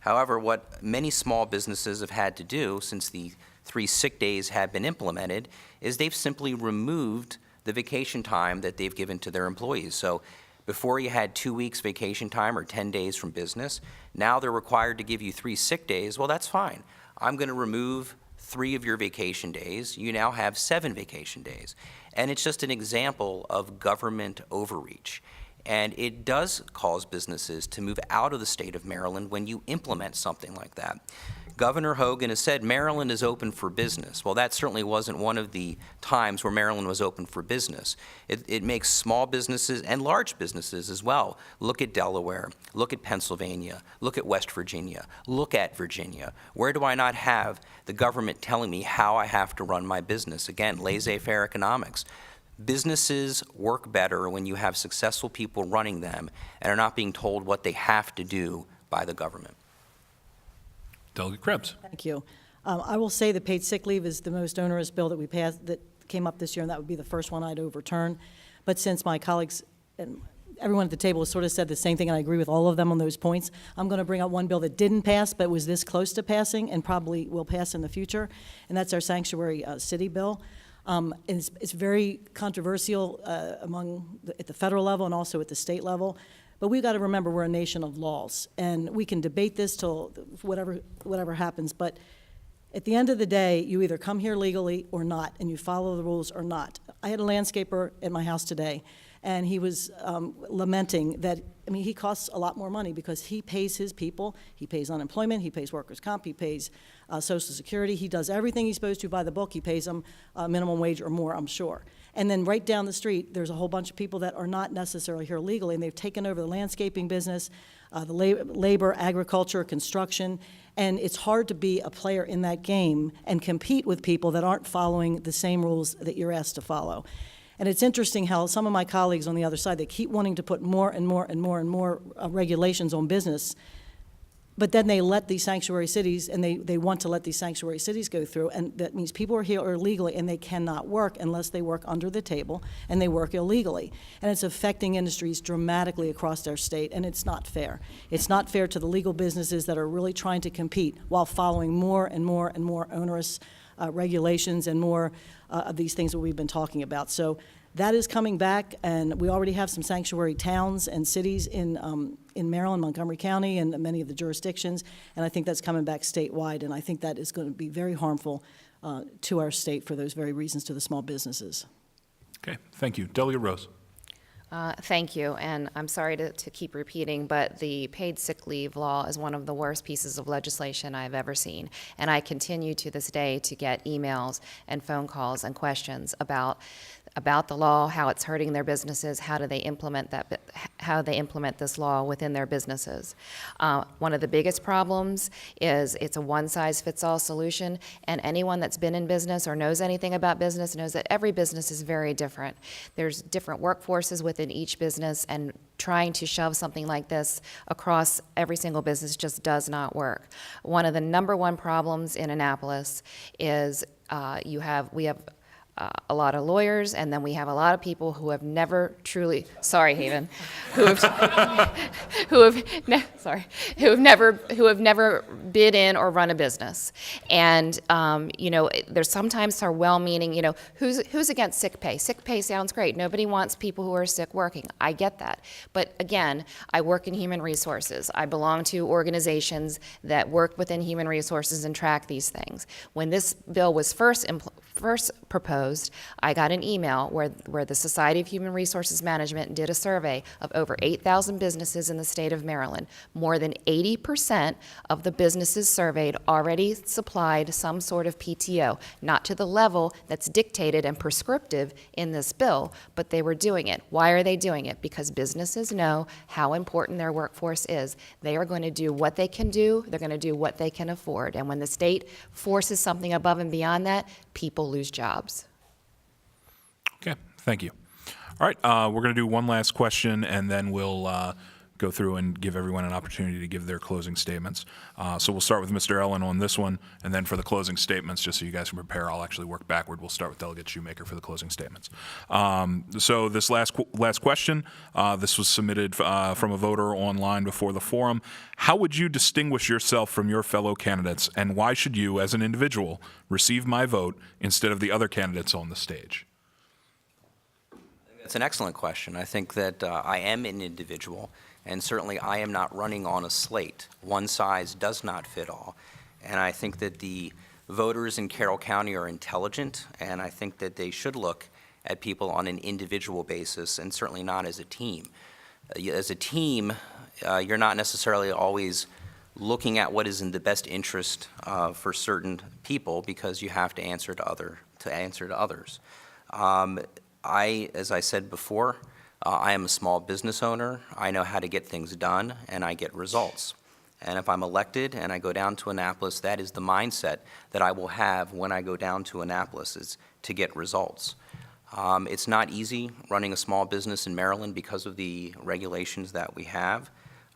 However, what many small businesses have had to do since the 3 sick days have been implemented is they've simply removed the vacation time that they've given to their employees. So before you had 2 weeks vacation time or 10 days from business, now they're required to give you 3 sick days. Well, that's fine. I'm going to remove 3 of your vacation days. You now have 7 vacation days. And it's just an example of government overreach. And it does cause businesses to move out of the state of Maryland when you implement something like that. Governor Hogan has said Maryland is open for business. Well, that certainly wasn't one of the times where Maryland was open for business. It makes small businesses and large businesses as well. Look at Delaware, look at Pennsylvania, look at West Virginia, look at Virginia. Where do I not have the government telling me how I have to run my business? Again, laissez-faire economics. Businesses work better when you have successful people running them and are not being told what they have to do by the government. Delegate Krebs. Thank you. I will say the paid sick leave is the most onerous bill that we passed that came up this year, and that would be the first one I'd overturn. But since my colleagues and everyone at the table has sort of said the same thing, and I agree with all of them on those points, I'm going to bring up one bill that didn't pass but was this close to passing and probably will pass in the future, and that's our sanctuary city bill. It's very controversial at the federal level and also at the state level. But we've got to remember we're a nation of laws, and we can debate this till whatever happens. But at the end of the day, you either come here legally or not, and you follow the rules or not. I had a landscaper at my house today, and he was lamenting that, I mean, he costs a lot more money because he pays his people. He pays unemployment, he pays workers' comp, he pays Social Security. He does everything he's supposed to by the book. He pays them minimum wage or more, I'm sure. And then right down the street, there's a whole bunch of people that are not necessarily here legally, and they've taken over the landscaping business, the labor, agriculture, construction, and it's hard to be a player in that game and compete with people that aren't following the same rules that you're asked to follow. And it's interesting how some of my colleagues on the other side, they keep wanting to put more and more and more and more regulations on business, but then they let these sanctuary cities, and they want to let these sanctuary cities go through, and that means people are here illegally, and they cannot work unless they work under the table, and they work illegally. And it's affecting industries dramatically across our state, and it's not fair. It's not fair to the legal businesses that are really trying to compete while following more and more and more onerous regulations and more of these things that we've been talking about. So that is coming back, and we already have some sanctuary towns and cities in Maryland, Montgomery County, and many of the jurisdictions, and I think that's coming back statewide, and I think that is going to be very harmful to our state for those very reasons to the small businesses. Okay, thank you. Delegate Rose. Thank you, and I'm sorry to keep repeating, but the paid sick leave law is one of the worst pieces of legislation I've ever seen, and I continue to this day to get emails and phone calls and questions about the law, how it's hurting their businesses, how they implement this law within their businesses. One of the biggest problems is it's a one-size-fits-all solution, and anyone that's been in business or knows anything about business knows that every business is very different. There's different workforces within each business, and trying to shove something like this across every single business just does not work. One of the #1 problems in Annapolis is we have a lot of lawyers, and then we have a lot of people who have never truly, sorry, Haven, who have never bid in or run a business. And, there's sometimes are well-meaning, who's against sick pay? Sick pay sounds great. Nobody wants people who are sick working. I get that. But again, I work in human resources. I belong to organizations that work within human resources and track these things. When this bill was first first proposed, I got an email where the Society of Human Resources Management did a survey of over 8,000 businesses in the state of Maryland. More than 80% of the businesses surveyed already supplied some sort of PTO, not to the level that's dictated and prescriptive in this bill, but they were doing it. Why are they doing it? Because businesses know how important their workforce is. They are going to do what they can do, they're going to do what they can afford. And when the state forces something above and beyond that, people lose jobs. Okay, thank you. All right, we're going to do one last question, and then we'll go through and give everyone an opportunity to give their closing statements. So we'll start with Mr. Ellin on this one, and then for the closing statements, just so you guys can prepare, I'll actually work backward. We'll start with Delegate Shoemaker for the closing statements. So this last question, this was submitted from a voter online before the forum. How would you distinguish yourself from your fellow candidates, and why should you, as an individual, receive my vote instead of the other candidates on the stage? It's an excellent question. I think that I am an individual, and certainly I am not running on a slate. One size does not fit all. And I think that the voters in Carroll County are intelligent, and I think that they should look at people on an individual basis and certainly not as a team. As a team, you're not necessarily always looking at what is in the best interest for certain people, because you have to answer to others. As I said before, I am a small business owner. I know how to get things done, and I get results. And if I'm elected and I go down to Annapolis, that is the mindset that I will have when I go down to Annapolis, is to get results. It's not easy running a small business in Maryland because of the regulations that we have,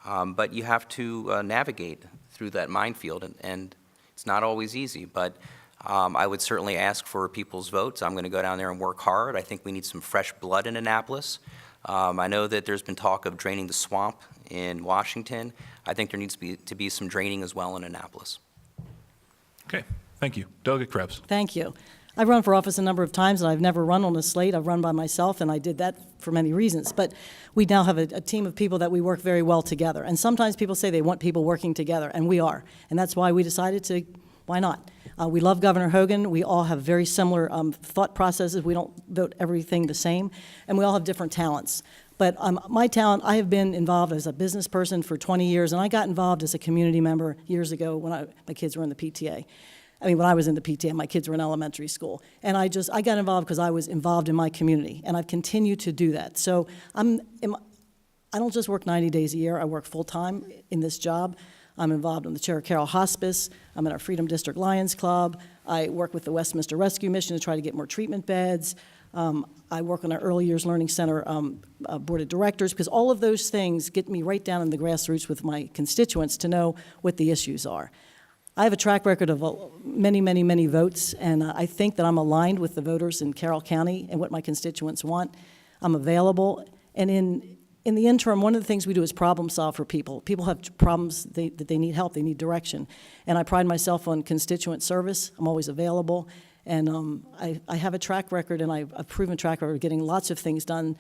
but you have to navigate through that minefield, and it's not always easy, but I would certainly ask for people's votes. I'm going to go down there and work hard. I think we need some fresh blood in Annapolis. I know that there's been talk of draining the swamp in Washington. I think there needs to be some draining as well in Annapolis. Okay, thank you. Delegate Krebs. Thank you. I've run for office a number of times, and I've never run on a slate. I've run by myself, and I did that for many reasons. But we now have a team of people that we work very well together. And sometimes people say they want people working together, and we are. And that's why we decided to, why not? We love Governor Hogan. We all have very similar thought processes. We don't vote everything the same, and we all have different talents. But my talent, I have been involved as a business person for 20 years, and I got involved as a community member years ago when my kids were in the PTA. When I was in the PTA, my kids were in elementary school. And I got involved because I was involved in my community, and I've continued to do that. So I don't just work 90 days a year. I work full-time in this job. I'm involved in the Chair of Carroll Hospice. I'm in our Freedom District Lions Club. I work with the Westminster Rescue Mission to try to get more treatment beds. I work on our Early Years Learning Center Board of Directors, because all of those things get me right down in the grassroots with my constituents to know what the issues are. I have a track record of many, many, many votes, and I think that I'm aligned with the voters in Carroll County and what my constituents want. I'm available, and in the interim, one of the things we do is problem solve for people. People have problems that they need help, they need direction. And I pride myself on constituent service. I'm always available. And I have a track record, and I've proven track record of getting lots of things done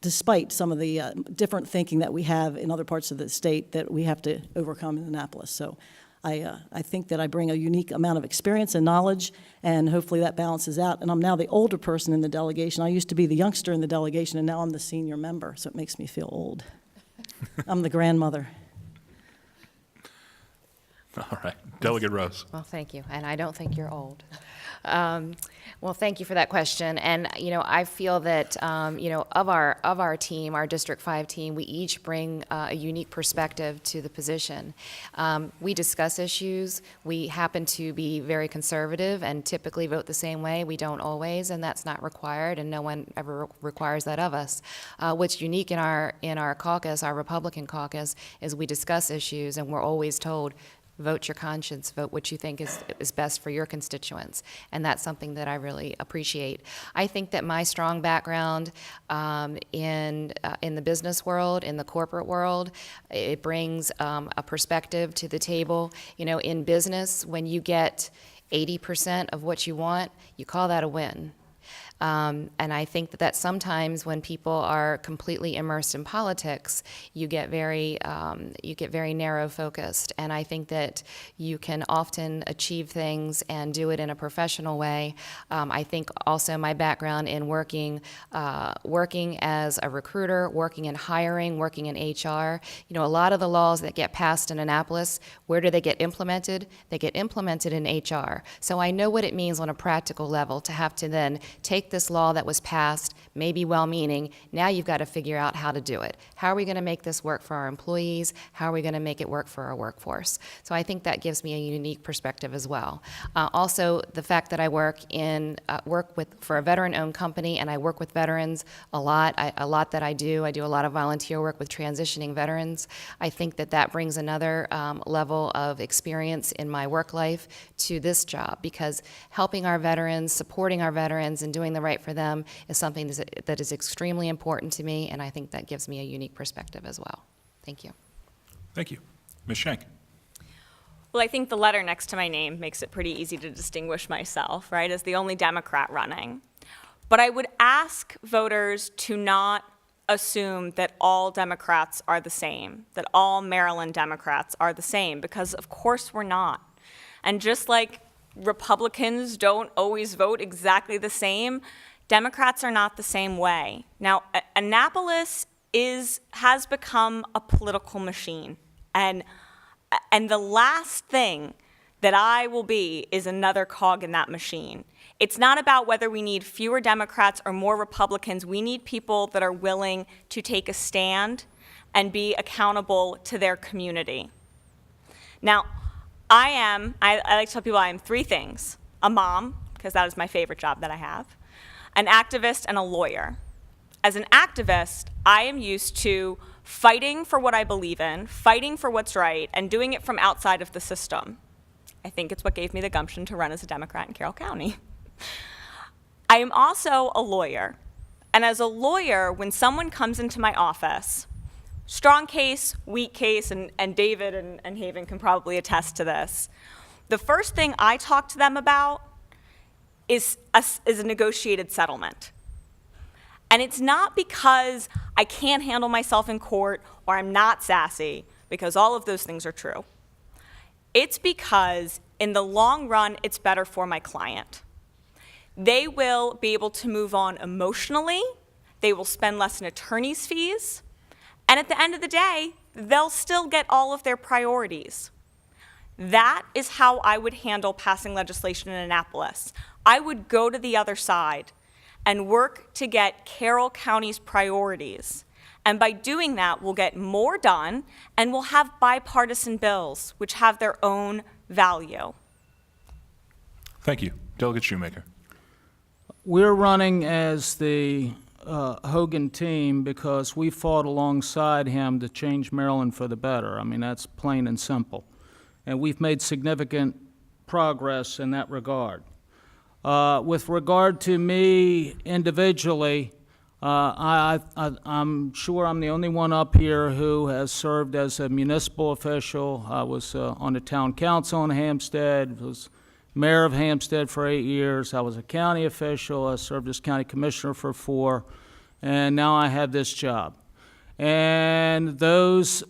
despite some of the different thinking that we have in other parts of the state that we have to overcome in Annapolis. So I think that I bring a unique amount of experience and knowledge, and hopefully that balances out. And I'm now the older person in the delegation. I used to be the youngster in the delegation, and now I'm the senior member, so it makes me feel old. I'm the grandmother. All right. Delegate Rose. Well, thank you, and I don't think you're old. Well, thank you for that question. And I feel that of our team, our District 5 team, we each bring a unique perspective to the position. We discuss issues. We happen to be very conservative and typically vote the same way. We don't always, and that's not required, and no one ever requires that of us. What's unique in our caucus, our Republican caucus, is we discuss issues, and we're always told, vote your conscience, vote what you think is best for your constituents. And that's something that I really appreciate. I think that my strong background in the business world, in the corporate world, it brings a perspective to the table. In business, when you get 80% of what you want, you call that a win. And I think that sometimes when people are completely immersed in politics, you get very narrow focused. And I think that you can often achieve things and do it in a professional way. I think also my background in working as a recruiter, working in hiring, working in HR, a lot of the laws that get passed in Annapolis, where do they get implemented? They get implemented in HR. So I know what it means on a practical level to have to then take this law that was passed, maybe well-meaning, now you've got to figure out how to do it. How are we going to make this work for our employees? How are we going to make it work for our workforce? So I think that gives me a unique perspective as well. Also, the fact that I work for a veteran-owned company, and I work with veterans a lot that I do a lot of volunteer work with transitioning veterans. I think that brings another level of experience in my work life to this job, because helping our veterans, supporting our veterans, and doing the right for them is something that is extremely important to me, and I think that gives me a unique perspective as well. Thank you. Thank you. Ms. Shank. Well, I think the letter next to my name makes it pretty easy to distinguish myself, right, as the only Democrat running. But I would ask voters to not assume that all Democrats are the same, that all Maryland Democrats are the same, because of course we're not. And just like Republicans don't always vote exactly the same, Democrats are not the same way. Now, Annapolis has become a political machine, and the last thing that I will be is another cog in that machine. It's not about whether we need fewer Democrats or more Republicans. We need people that are willing to take a stand and be accountable to their community. Now, I like to tell people I am three things: a mom, because that is my favorite job that I have, an activist, and a lawyer. As an activist, I am used to fighting for what I believe in, fighting for what's right, and doing it from outside of the system. I think it's what gave me the gumption to run as a Democrat in Carroll County. I am also a lawyer, and as a lawyer, when someone comes into my office, strong case, weak case, and David and Haven can probably attest to this, the first thing I talk to them about is a negotiated settlement. And it's not because I can't handle myself in court or I'm not sassy, because all of those things are true. It's because in the long run, it's better for my client. They will be able to move on emotionally, they will spend less in attorney's fees, and at the end of the day, they'll still get all of their priorities. That is how I would handle passing legislation in Annapolis. I would go to the other side and work to get Carroll County's priorities. And by doing that, we'll get more done, and we'll have bipartisan bills, which have their own value. Thank you. Delegate Shoemaker. We're running as the Hogan team because we fought alongside him to change Maryland for the better. I mean, that's plain and simple. And we've made significant progress in that regard. With regard to me individually, I'm sure I'm the only one up here who has served as a municipal official. I was on the town council in Hampstead, was mayor of Hampstead for 8 years. I was a county official. I served as county commissioner for 4, and now I have this job. And those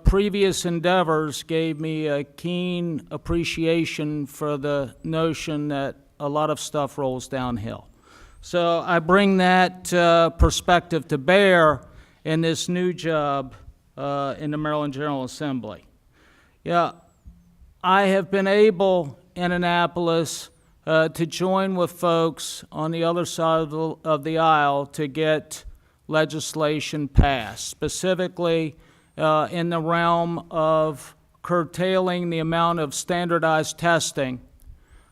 previous endeavors gave me a keen appreciation for the notion that a lot of stuff rolls downhill. So I bring that perspective to bear in this new job in the Maryland General Assembly. Yeah, I have been able in Annapolis to join with folks on the other side of the aisle to get legislation passed, specifically in the realm of curtailing the amount of standardized testing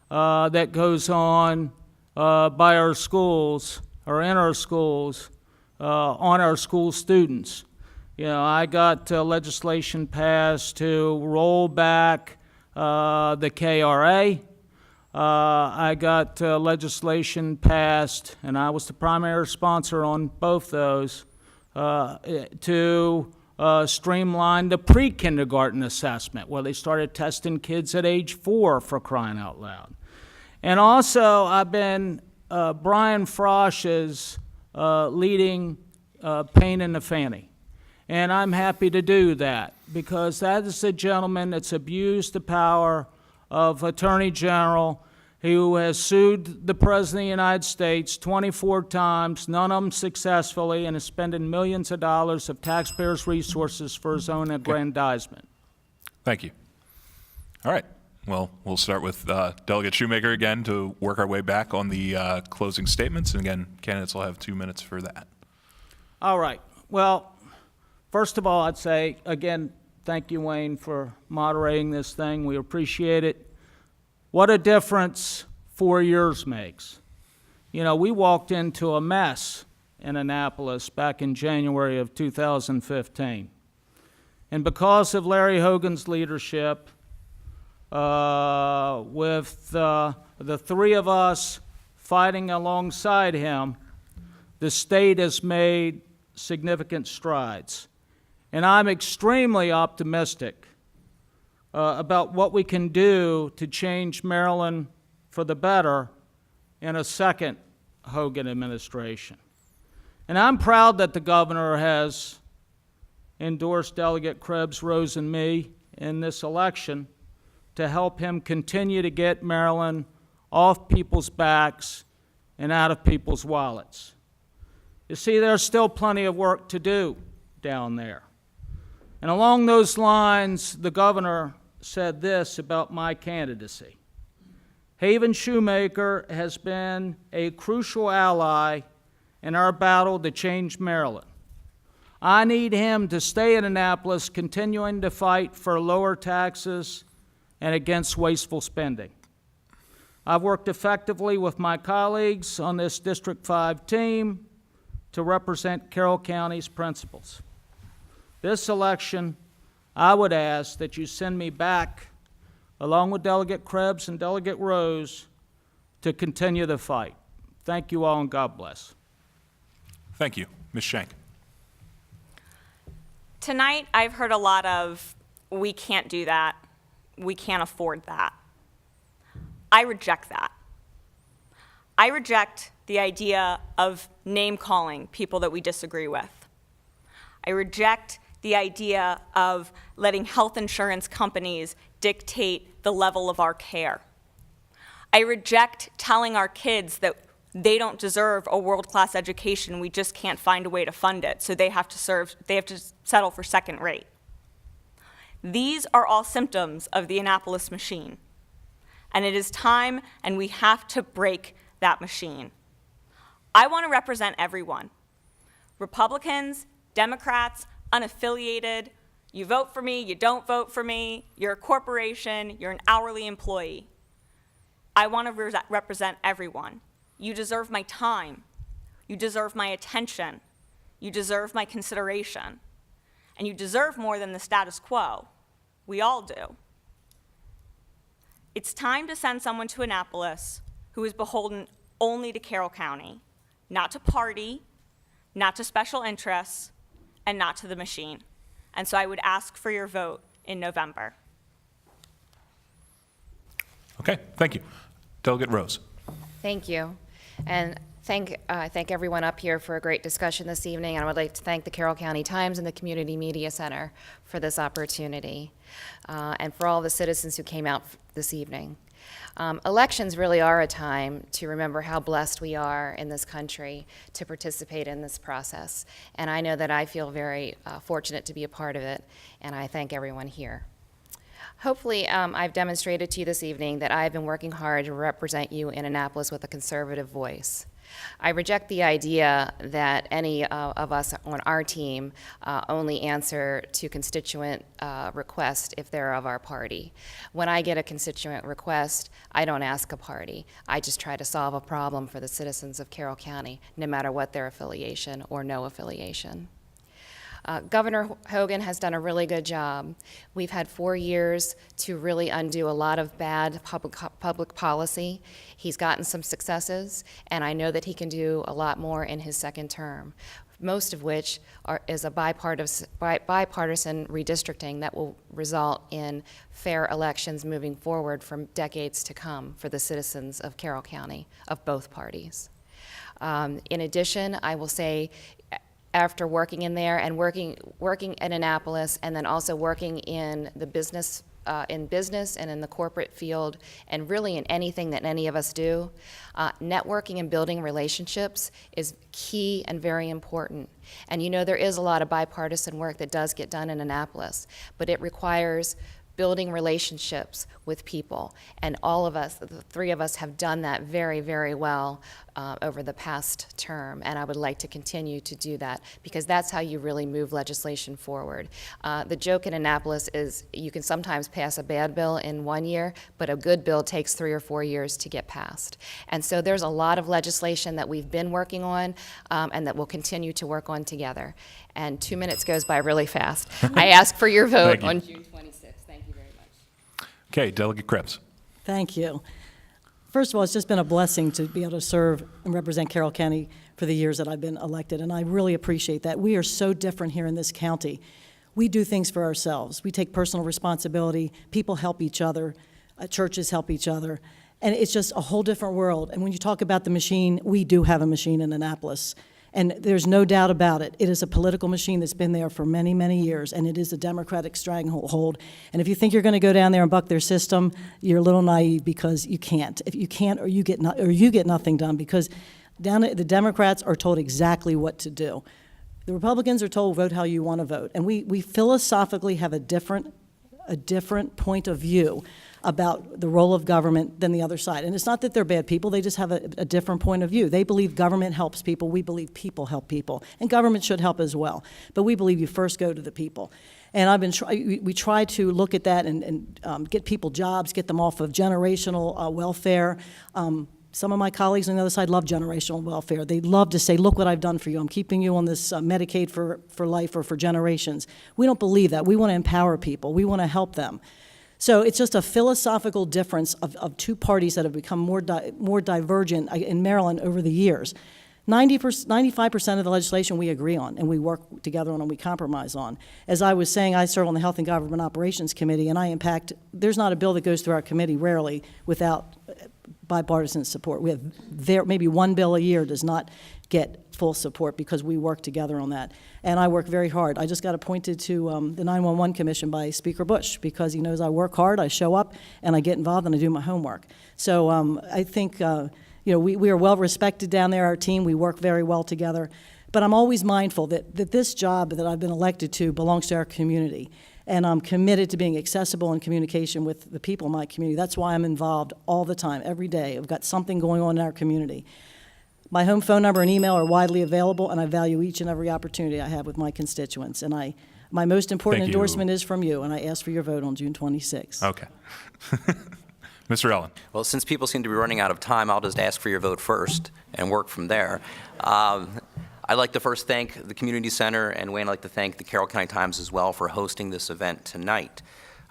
that goes on by our schools or in our schools on our school students. You know, I got legislation passed to roll back the KRA. I got legislation passed, and I was the primary sponsor on both those, to streamline the pre-kindergarten assessment, where they started testing kids at age 4, for crying out loud. And also, I've been Brian Frosch is leading Pain in the Fanny. And I'm happy to do that because that is a gentleman that's abused the power of Attorney General who has sued the President of the United States 24 times, none of them successfully, and is spending millions of dollars of taxpayers' resources for his own aggrandizement. Thank you. All right. Well, we'll start with Delegate Shoemaker again to work our way back on the closing statements. And again, candidates will have 2 minutes for that. All right. Well, first of all, I'd say, again, thank you, Wayne, for moderating this thing. We appreciate it. What a difference 4 years makes. You know, we walked into a mess in Annapolis back in January of 2015. And because of Larry Hogan's leadership, with the three of us fighting alongside him, the state has made significant strides. And I'm extremely optimistic about what we can do to change Maryland for the better in a second Hogan administration. And I'm proud that the governor has endorsed Delegate Krebs, Rose, and me in this election to help him continue to get Maryland off people's backs and out of people's wallets. You see, there's still plenty of work to do down there. And along those lines, the governor said this about my candidacy. Haven Shoemaker has been a crucial ally in our battle to change Maryland. I need him to stay in Annapolis, continuing to fight for lower taxes and against wasteful spending. I've worked effectively with my colleagues on this District 5 team to represent Carroll County's principles. This election, I would ask that you send me back, along with Delegate Krebs and Delegate Rose, to continue the fight. Thank you all, and God bless. Thank you. Ms. Shank. Tonight, I've heard a lot of, we can't do that, we can't afford that. I reject that. I reject the idea of name-calling people that we disagree with. I reject the idea of letting health insurance companies dictate the level of our care. I reject telling our kids that they don't deserve a world-class education, we just can't find a way to fund it, so they have to settle for second rate. These are all symptoms of the Annapolis machine. And it is time, and we have to break that machine. I want to represent everyone. Republicans, Democrats, unaffiliated, you vote for me, you don't vote for me, you're a corporation, you're an hourly employee. I want to represent everyone. You deserve my time. You deserve my attention. You deserve my consideration. And you deserve more than the status quo. We all do. It's time to send someone to Annapolis who is beholden only to Carroll County, not to party, not to special interests, and not to the machine. And so I would ask for your vote in November. Okay, thank you. Delegate Rose. Thank you. And thank everyone up here for a great discussion this evening. And I would like to thank the Carroll County Times and the Community Media Center for this opportunity, and for all the citizens who came out this evening. Elections really are a time to remember how blessed we are in this country to participate in this process. And I know that I feel very fortunate to be a part of it, and I thank everyone here. Hopefully, I've demonstrated to you this evening that I've been working hard to represent you in Annapolis with a conservative voice. I reject the idea that any of us on our team only answer to constituent requests if they're of our party. When I get a constituent request, I don't ask a party. I just try to solve a problem for the citizens of Carroll County, no matter what their affiliation or no affiliation. Governor Hogan has done a really good job. We've had 4 years to really undo a lot of bad public policy. He's gotten some successes, and I know that he can do a lot more in his second term. most of which is a bipartisan redistricting that will result in fair elections moving forward from decades to come for the citizens of Carroll County, of both parties. In addition, I will say, after working in there and working at Annapolis, and then also working in the business and in the corporate field, and really in anything that any of us do, networking and building relationships is key and very important. And you know, there is a lot of bipartisan work that does get done in Annapolis, but it requires building relationships with people. And all of us, the three of us, have done that very, very well over the past term. And I would like to continue to do that, because that's how you really move legislation forward. The joke in Annapolis is you can sometimes pass a bad bill in 1 year, but a good bill takes 3 or 4 years to get passed. And so there's a lot of legislation that we've been working on and that we'll continue to work on together. And 2 minutes goes by really fast. I ask for your vote Thank you. on June 26th. Thank you very much. Okay, Delegate Krebs. Thank you. First of all, it's just been a blessing to be able to serve and represent Carroll County for the years that I've been elected, and I really appreciate that. We are so different here in this county. We do things for ourselves. We take personal responsibility. People help each other. Churches help each other. And it's just a whole different world. And when you talk about the machine, we do have a machine in Annapolis. And there's no doubt about it. It is a political machine that's been there for many, many years, and it is a Democratic stranglehold. And if you think you're going to go down there and buck their system, you're a little naive, because you can't. If you can't, or you get nothing done, because the Democrats are told exactly what to do. The Republicans are told vote how you want to vote, and we philosophically have a different point of view about the role of government than the other side. And it's not that they're bad people, they just have a different point of view. They believe government helps people, we believe people help people, and government should help as well. But we believe you first go to the people. And we try to look at that and get people jobs, get them off of generational welfare. Some of my colleagues on the other side love generational welfare. They love to say, look what I've done for you. I'm keeping you on this Medicaid for life or for generations. We don't believe that. We want to empower people. We want to help them. So it's just a philosophical difference of two parties that have become more divergent in Maryland over the years. 95% of the legislation we agree on, and we work together on, and we compromise on. As I was saying, I serve on the Health and Government Operations Committee, and I impact, there's not a bill that goes through our committee, rarely, without bipartisan support. We have maybe one bill a year does not get full support, because we work together on that. And I work very hard. I just got appointed to the 911 Commission by Speaker Bush, because he knows I work hard, I show up, and I get involved, and I do my homework. So I think we are well respected down there, our team. We work very well together. But I'm always mindful that this job that I've been elected to belongs to our community. And I'm committed to being accessible in communication with the people in my community. That's why I'm involved all the time, every day. I've got something going on in our community. My home phone number and email are widely available, and I value each and every opportunity I have with my constituents. And my most important Thank you. endorsement is from you, and I ask for your vote on June 26th. Okay. Mr. Ellin. Well, since people seem to be running out of time, I'll just ask for your vote first and work from there. I'd like to first thank the Community Center, and Wayne, I'd like to thank the Carroll County Times as well for hosting this event tonight.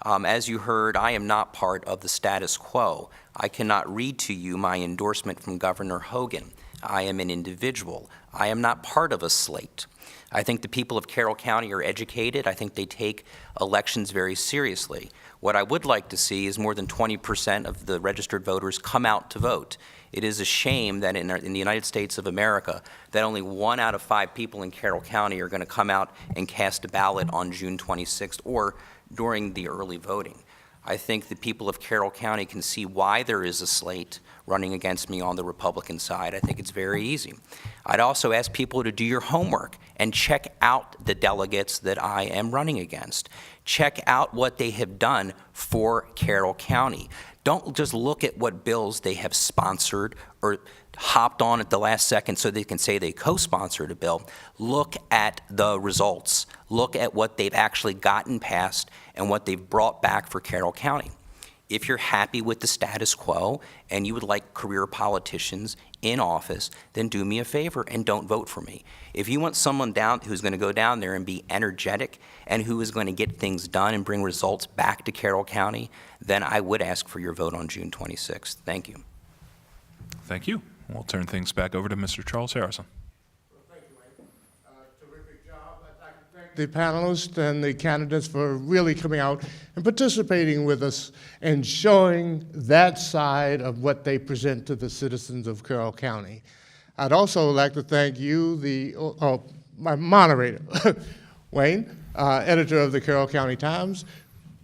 As you heard, I am not part of the status quo. I cannot read to you my endorsement from Governor Hogan. I am an individual. I am not part of a slate. I think the people of Carroll County are educated. I think they take elections very seriously. What I would like to see is more than 20% of the registered voters come out to vote. It is a shame that in the United States of America, that only 1 out of 5 people in Carroll County are going to come out and cast a ballot on June 26th or during the early voting. I think the people of Carroll County can see why there is a slate running against me on the Republican side. I think it's very easy. I'd also ask people to do your homework and check out the delegates that I am running against. Check out what they have done for Carroll County. Don't just look at what bills they have sponsored or hopped on at the last second so they can say they co-sponsored a bill. Look at the results. Look at what they've actually gotten passed and what they've brought back for Carroll County. If you're happy with the status quo and you would like career politicians in office, then do me a favor and don't vote for me. If you want someone who's going to go down there and be energetic and who is going to get things done and bring results back to Carroll County, then I would ask for your vote on June 26th. Thank you. Thank you. We'll turn things back over to Mr. Charles Harrison. Thank you, Wayne. thank the panelists and the candidates for really coming out and participating with us and showing that side of what they present to the citizens of Carroll County. I'd also like to thank you, my moderator, Wayne, editor of the Carroll County Times,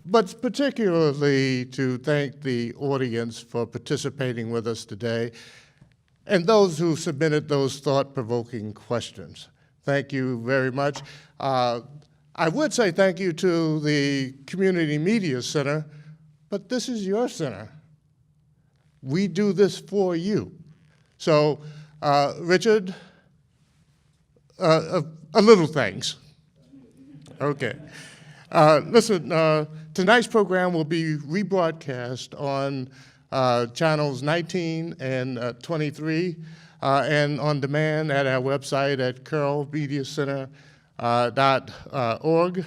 but particularly to thank the audience for participating with us today and those who submitted those thought-provoking questions. Thank you very much. I would say thank you to the Community Media Center, but this is your center. We do this for you. So, Richard, a little thanks. Okay. Listen, tonight's program will be rebroadcast on channels 19 and 23 and on demand at our website at carrollmediacenter.org.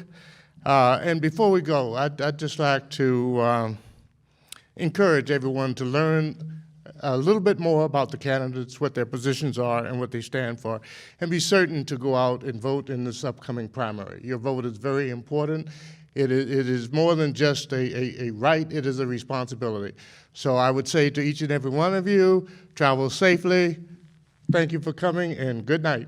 And before we go, I'd just like to encourage everyone to learn a little bit more about the candidates, what their positions are, and what they stand for, and be certain to go out and vote in this upcoming primary. Your vote is very important. It is more than just a right, it is a responsibility. So I would say to each and every one of you, travel safely. Thank you for coming, and good night.